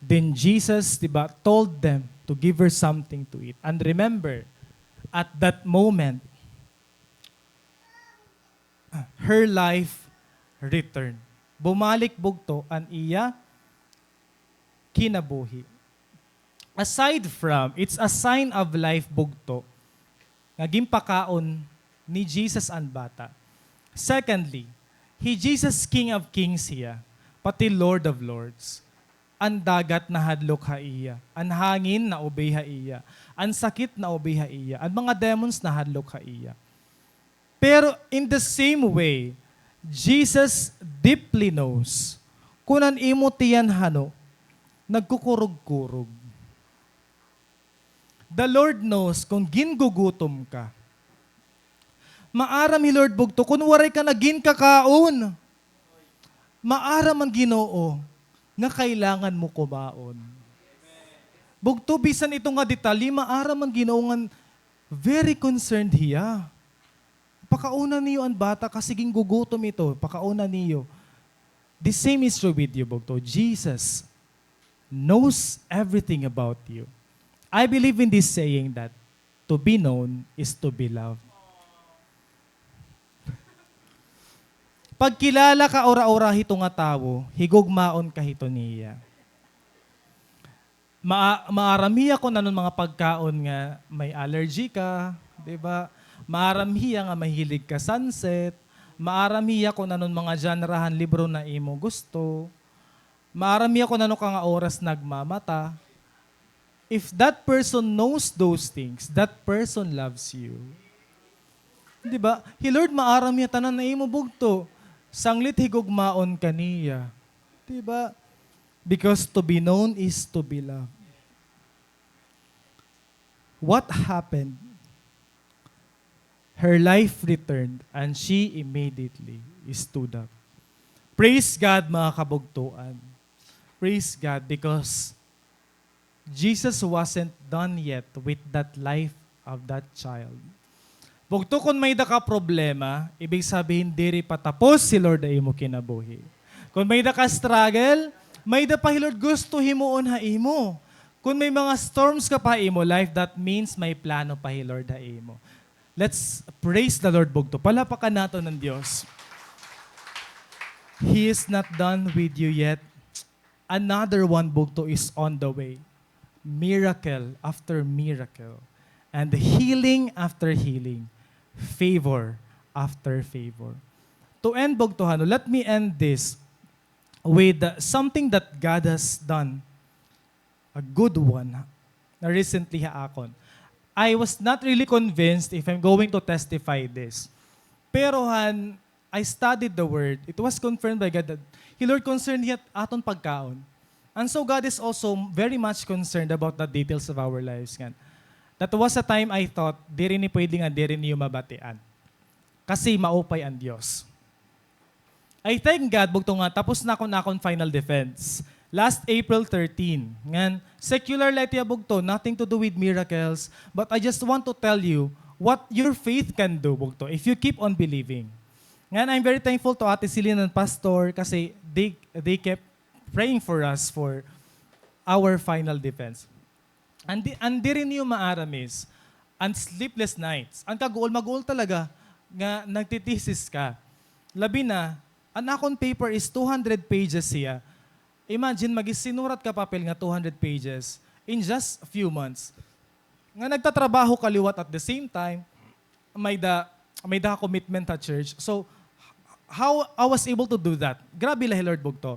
Then Jesus, diba, told them to give her something to eat. And remember, at that moment, her life returned. Bumalik bugto an iya kinabuhi. Aside from, it's a sign of life bugto, naging pakaon ni Jesus ang bata. Secondly, He Jesus King of Kings siya, pati Lord of Lords. Ang dagat na hadlok ha iya, ang hangin na obey ha iya, ang sakit na obey ha iya, ang mga demons na hadlok ha iya. Pero in the same way, Jesus deeply knows kung an imo tiyan hano, nagkukurog-kurog. The Lord knows kung gingugutom ka. Maaram ni Lord bugto, kung waray ka naging kakaon, maaram ang Ginoo nga kailangan mo kumaon. Bugto, bisan ito nga detalye, maaram ang Ginoo nga very concerned hiya. Pakauna niyo ang bata kasi gingugutom ito, pakauna niyo. The same is true with you, bugto. Jesus knows everything about you. I believe in this saying that to be known is to be loved. Pag kilala ka ora-ora hito nga tawo, higugmaon ka hito niya. Maaramiya ko na nun mga pagkaon nga may allergy ka, di ba? Maaramiya nga mahilig ka sunset, maaramiya ko na nun mga genrehan libro na imo gusto, maaramiya ko na nun ka nga oras nagmamata. If that person knows those things, that person loves you. Di ba? Lord, maaramiya tanan na imo bugto. Sanglit higugmaon kaniya. Diba? Because to be known is to be loved. What happened? Her life returned and she immediately stood up. Praise God, mga kabugtuan. Praise God because Jesus wasn't done yet with that life of that child. Bugto kung may daka problema, ibig sabihin diri patapos si Lord ay imo kinabuhi. Kung may daka struggle, may da pa Lord gusto himuon ha imo. Kung may mga storms ka pa imo life, that means may plano pa Lord ha imo. Let's praise the Lord bugto. Palapakan nato ng Diyos. He is not done with you yet. Another one bugto is on the way. Miracle after miracle. And healing after healing. Favor after favor. To end bugtuhan, let me end this with something that God has done. A good one na recently haakon. I was not really convinced if I'm going to testify this. Pero I studied the word. It was confirmed by God that He Lord concerned yet aton pagkaon. And so God is also very much concerned about the details of our lives. That was a time I thought, di rin ni pwede nga, di rin niyo mabatian. Kasi maupay ang Diyos. I thank God, bugto nga, tapos na akong final defense. Last April 13. Ngan, secular light ya bugto, nothing to do with miracles, but I just want to tell you what your faith can do, bugto, if you keep on believing. Ngan, I'm very thankful to Ate Celine and Pastor kasi they kept praying for us for our final defense. Andi rin niyo maaramis, and sleepless nights. Ang mag-uol talaga, nga nagtitisis ka. Labi na, ang akong paper is 200 pages siya. Imagine, magisinurat ka papel nga 200 pages in just a few months. Nga nagtatrabaho kaliwat at the same time, may da commitment at church. So, how I was able to do that? Grabe lahi Lord bugto.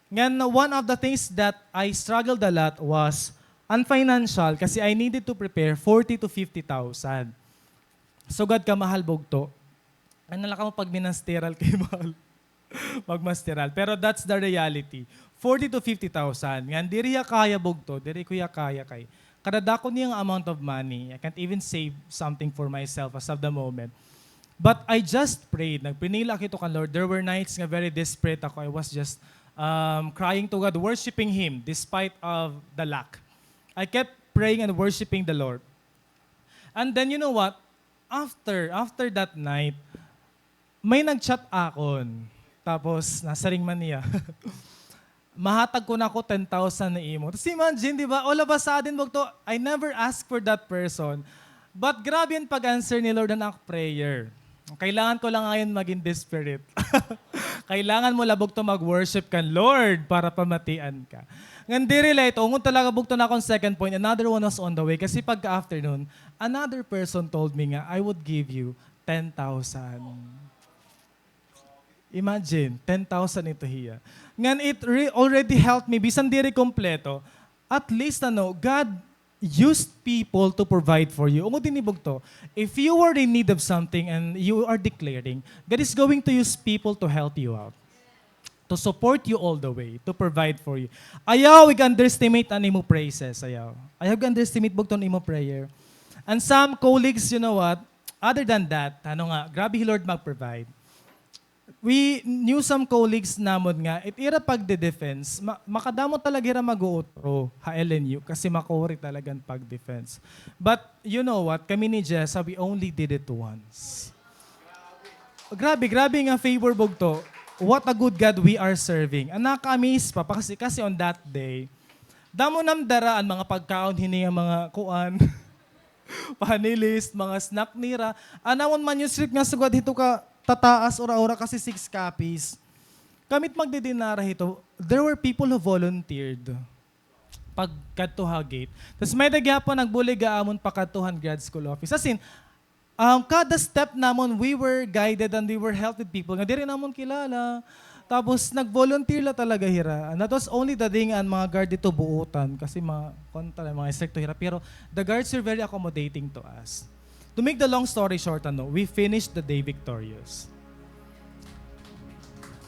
Nga one of the things that I struggled a lot was unfinancial kasi I needed to prepare 40 to 50,000. So God ka mahal bugto. Ano lang ka mo pag minasteral kay mahal? Magmasteral. Pero that's the reality. 40 to 50,000. Nga diri ya kaya bugto, diri ko ya kaya kay. Kadadako niyang amount of money. I can't even save something for myself as of the moment. But I just prayed. Nagpinila kito kan Lord. There were nights nga very desperate ako. I was just crying to God, worshiping Him despite of the lack. I kept praying and worshiping the Lord. And then you know what? After that night, may nag-chat akon. Tapos, nasa ring man niya. Mahatag ko na ako 10,000 na imo. Tapos imagine, di ba? All of a sudden, I never asked for that person. But grabe yung pag-answer ni Lord na prayer. Kailangan ko lang ngayon maging desperate. Kailangan mo labog to mag-worship kan Lord para pamatian ka. Ngandiri ito, ungon talaga bugto na akong second point. Another one was on the way. Kasi pagka-afternoon, another person told me nga, I would give you 10,000. Imagine, 10,000 ito hiya. Ngan it already helped me. Bisan diri kompleto. At least, God used people to provide for you. Ungon dinibog to. If you are in need of something and you are declaring, God is going to use people to help you out. To support you all the way, to provide for you. Ayaw, we underestimate ang imo praises. Ayaw underestimate bugton imo prayer. And some colleagues, you know what? Other than that, grabe Lord mag-provide. We knew some colleagues namon nga, itira pagde-defense, makadamo talaga ira mag-uutro, LNU, kasi makuri talagang pag-defense. But you know what? Kami ni Jessa, we only did it once. Grabe nga favor bugto. What a good God we are serving. Ang nakaka-amaze pa, kasi on that day, damo nam daraan mga pagkaon hini ang mga kuan, panelist, mga snack nira. Anawon manuscript nga sugad hito ka tataas ora-ora kasi 6 copies. Kamit magdidinara hito, there were people who volunteered pag kadtuha gate. Tapos may nagyapon nagbulig amon pa kadtuhan grad school office. As in, kada step namon, we were guided and we were helped with people. Nga di rin namon kilala. Tapos nag-volunteer la talaga hira. And that was only the thing ang mga guard dito buutan kasi mga instructor hira. Pero the guards are very accommodating to us. To make the long story short, we finished the day victorious.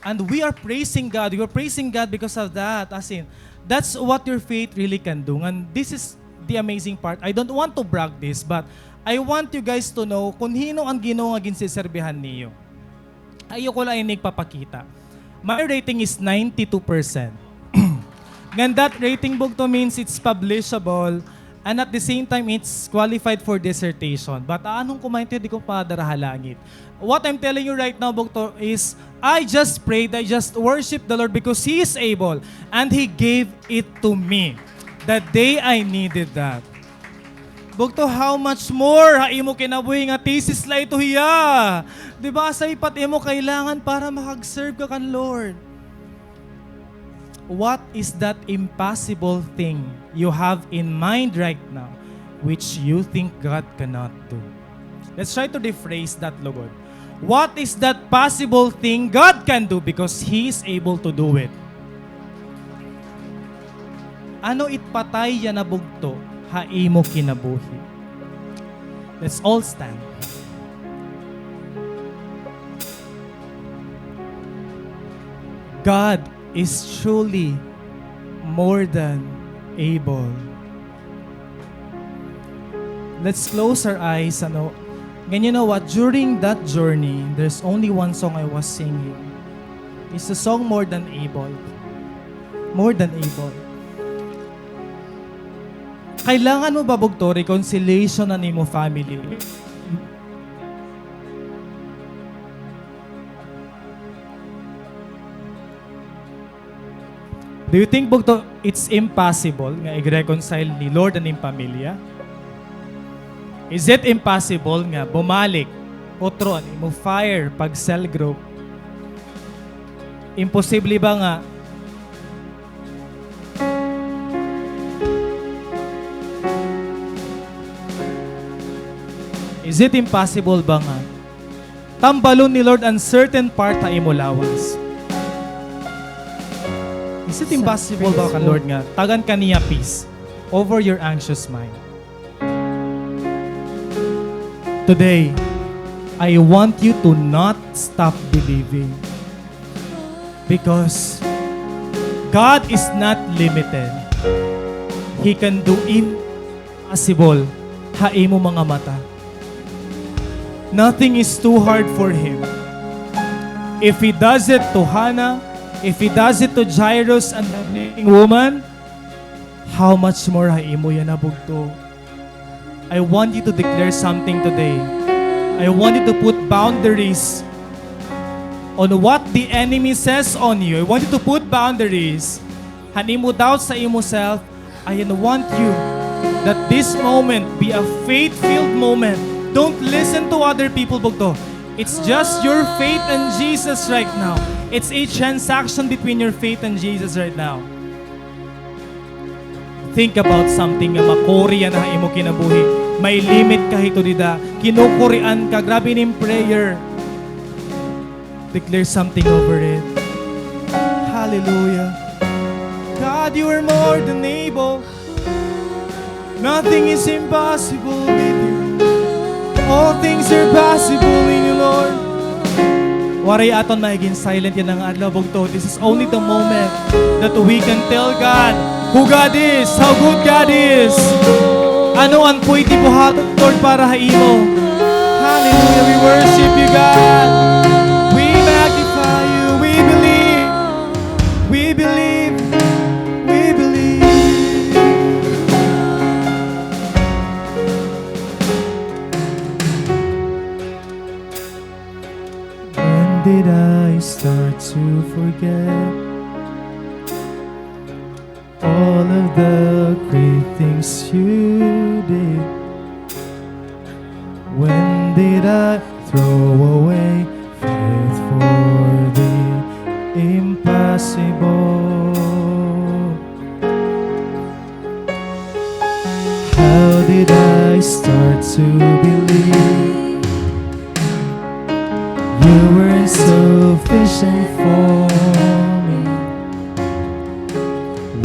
And we are praising God. We are praising God because of that. As in, that's what your faith really can do. And this is the amazing part. I don't want to brag this, but I want you guys to know kung hino ang Ginoo nga ginsiserbihan niyo. Ayoko lang inig papakita. My rating is 92%. And that rating bugto means it's publishable and at the same time it's qualified for dissertation. But anong kumainti, di ko pa darahalaangit. What I'm telling you right now bugto is I just prayed, I just worshiped the Lord because He is able and He gave it to me. The day I needed that. Bugto, how much more ha imo kinabuhi nga thesis la ito hiya. Diba sa ipat imo kailangan para makag-serve ka kan Lord. What is that impossible thing you have in mind right now which you think God cannot do? Let's try to rephrase that, Lord. What is that possible thing God can do because He is able to do it? Ano itpatay yan na bugto haimo kinabuhi? Let's all stand. God is truly more than able. Let's close our eyes. And you know what? During that journey, there's only one song I was singing. It's the song More Than Able. More Than Able. Kailangan mo ba bugto reconciliation na nimo family? Do you think bugto it's impossible nga i-reconcile ni Lord ang pamilya? Is it impossible nga bumalik otro ani mo fire pag cell group? Imposible ba nga Is it impossible ba nga tambalon ni Lord ang certain part na imo lawas? Is it impossible ba ka Lord nga tagan kaniya peace over your anxious mind? Today, I want you to not stop believing because God is not limited. He can do impossible haimo mga mata. Nothing is too hard for Him. If He does it to Hannah, if He does it to Jairus and the living woman, how much more haimo yan nabugto? I want you to declare something today. I want you to put boundaries on what the enemy says on you. I want you to put boundaries. Hanimo doubt sa imo self. I want you that this moment be a faith-filled moment. Don't listen to other people, bugto. It's just your faith in Jesus right now. It's a transaction between your faith and Jesus right now. Think about something nga makorian na imo kinabuhi. May limit ka hito dida. Kinukurian ka. Grabe ning prayer. Declare something over it. Hallelujah. God, you are more than able. Nothing is impossible with you. All things are possible in you, Lord. Waray aton maiging silent yan ang adlaw bugto. This is only the moment that we can tell God who God is, how good God is. Ano ang pwede buhaton, Lord, para haimo. Hallelujah, we worship you, God. We magnify you, we believe, we believe, we believe. When did I start to forget all of the great things you did? When did I throw away faith for the impossible? How did I start to believe you were sufficient for me?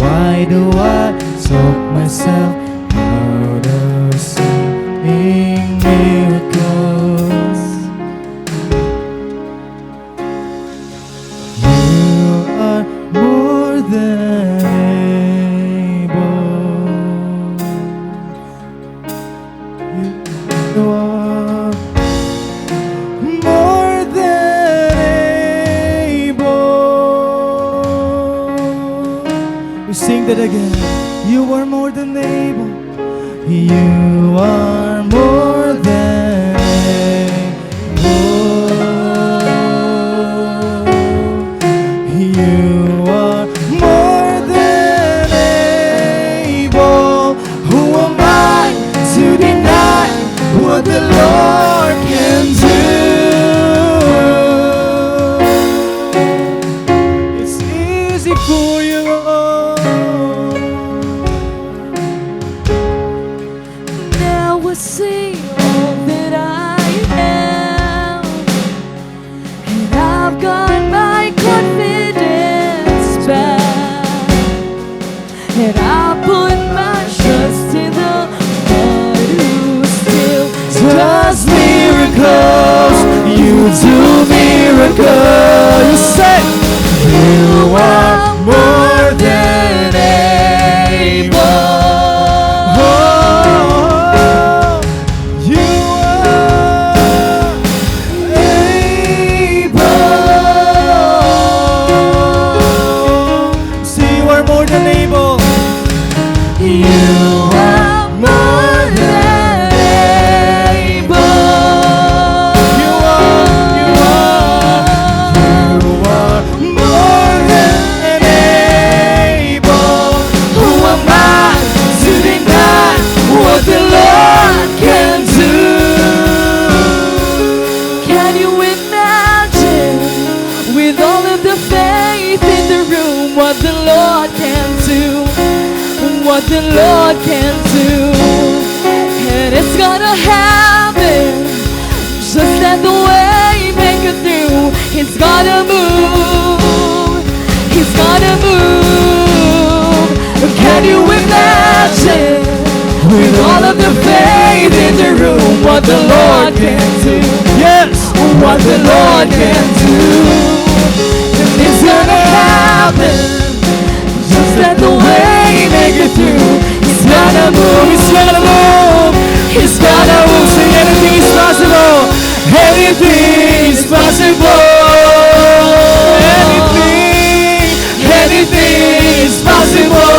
Why do I talk myself out of seeing miracles? You are more than able. You are more than able. We sing that again. You are more than able. You are more than able. You are more than able. Who am I to deny what the Lord can do? It's easy for you. Now I see all that I am, and I've got my confidence back, and I put my trust in the one who still Does miracles, you do miracles. You say, you are more than able. Oh, you are able. See, you are more than able. You are more than able. You are more than able. Who am I to deny what the Lord can do? Can you imagine, with all of the faith in the room, what the Lord can do? What the Lord can do? And it's gonna happen, just let the way make it through. He's gonna move. He's gonna move. Can you imagine, with all of the faith in the room, what the Lord can do? Yes, What the Lord can do. And it's gonna happen, just let the way make it through. He's gonna move. He's gonna move. He's gonna move. Say anything is possible. Anything is possible. Anything is possible.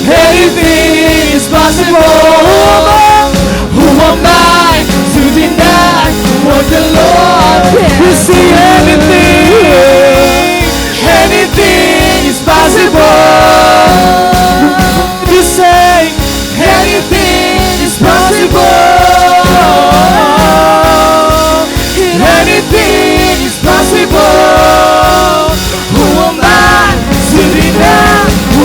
Anything is possible. Who am I to deny what the Lord can do? See anything is possible. You say anything is possible. Anything is possible. Who am I to deny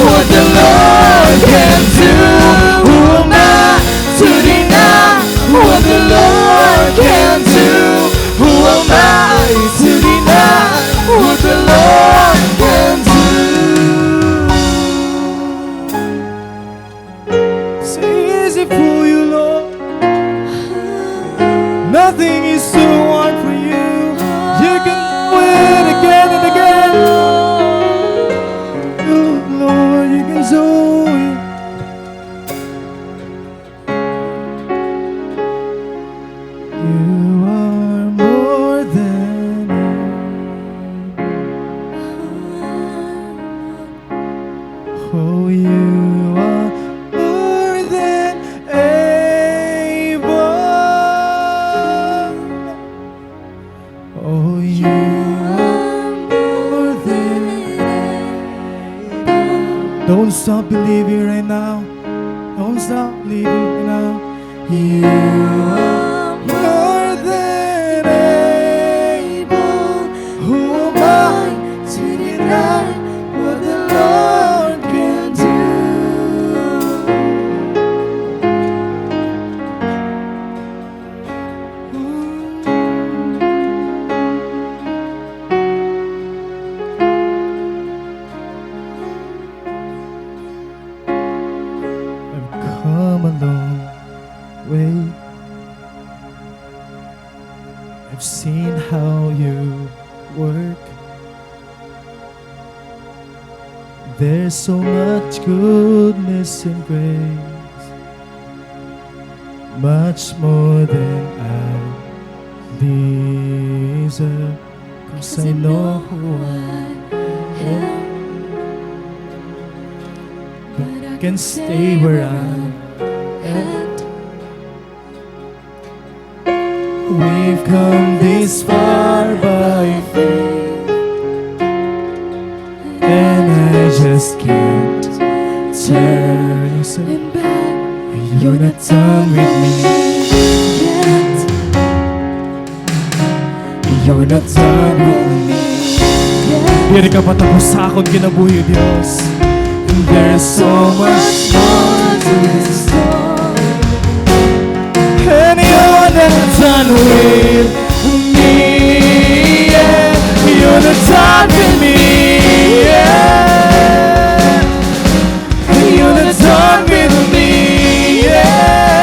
what the Lord can do? Who am I to deny what the Lord can do? Who am I to deny what the Lord can do? It's easy for you, Lord. Nothing is too hard for you. You can do it again and again. Oh, Lord, you can do it. You are more than able. Oh, you are more than able. Oh, you are more than able. Don't stop believing right now. Don't stop believing right now. You are more than able. Who am I to deny what the Lord can do? I've come a long way. I've seen how you work. There's so much goodness and grace, much more than I deserve. 'Cause I know who I am. can stay where I'm at. We've come this far by faith, and I just can't turn. So And back you're not done with me yet. You're not done with me Diri ka pa tapos sa akong kinabuhi, Diyos. And there's so much more to this story, and you're not done with me, yeah. You're not done with me, yeah. You're not done with me, yeah.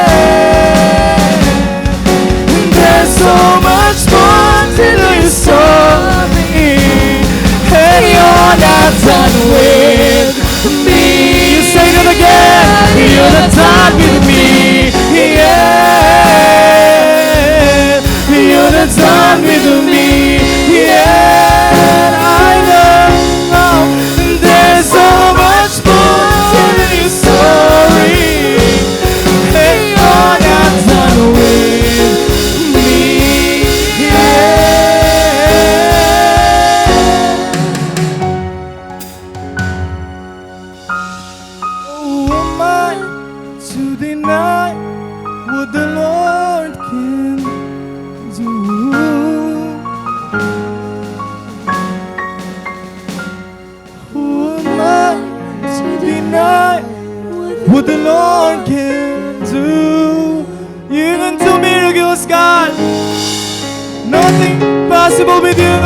There's so much more to this story, and you're not done with me. You say it again. You're not done with me, yeah. You're not done with me, yeah. I know there's so much more to this story, and you're not done with me, yeah. Who am I to deny what the Lord can do? Who am I to deny what the Lord can do? You can do miracles, God. Nothing possible with you.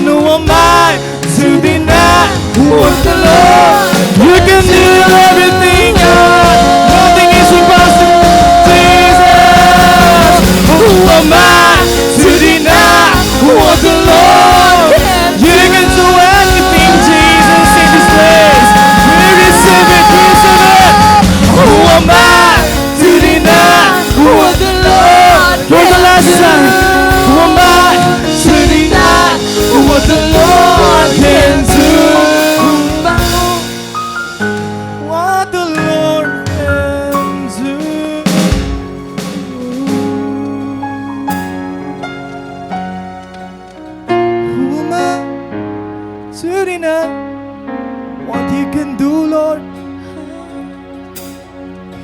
No am I to deny what the Lord. You can do everything, God. Nothing is impossible, Jesus. Who am I to deny what the Lord? You can do anything, Jesus, in this place. We receive it, we receive it. Who am I to deny what the Lord? For the last time, who am I to deny what the Lord can do? What the Lord can do. Who am I to deny what you can do, Lord?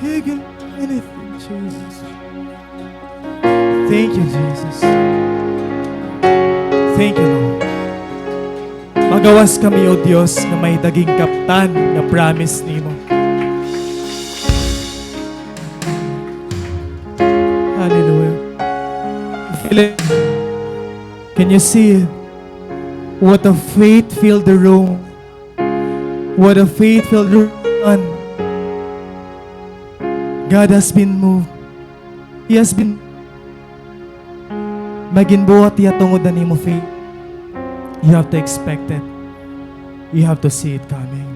You can do anything, Jesus. Thank you, Jesus. Thank you, Lord. Magawas kami, O Diyos, na may daging kaptan na promise nimo. Hallelujah. Feel it? Can you see it? What a faith-filled room. What a faith-filled room. God has been moved. He has been maginbuhat iya tungod na nimo faith. You have to expect it. You have to see it coming.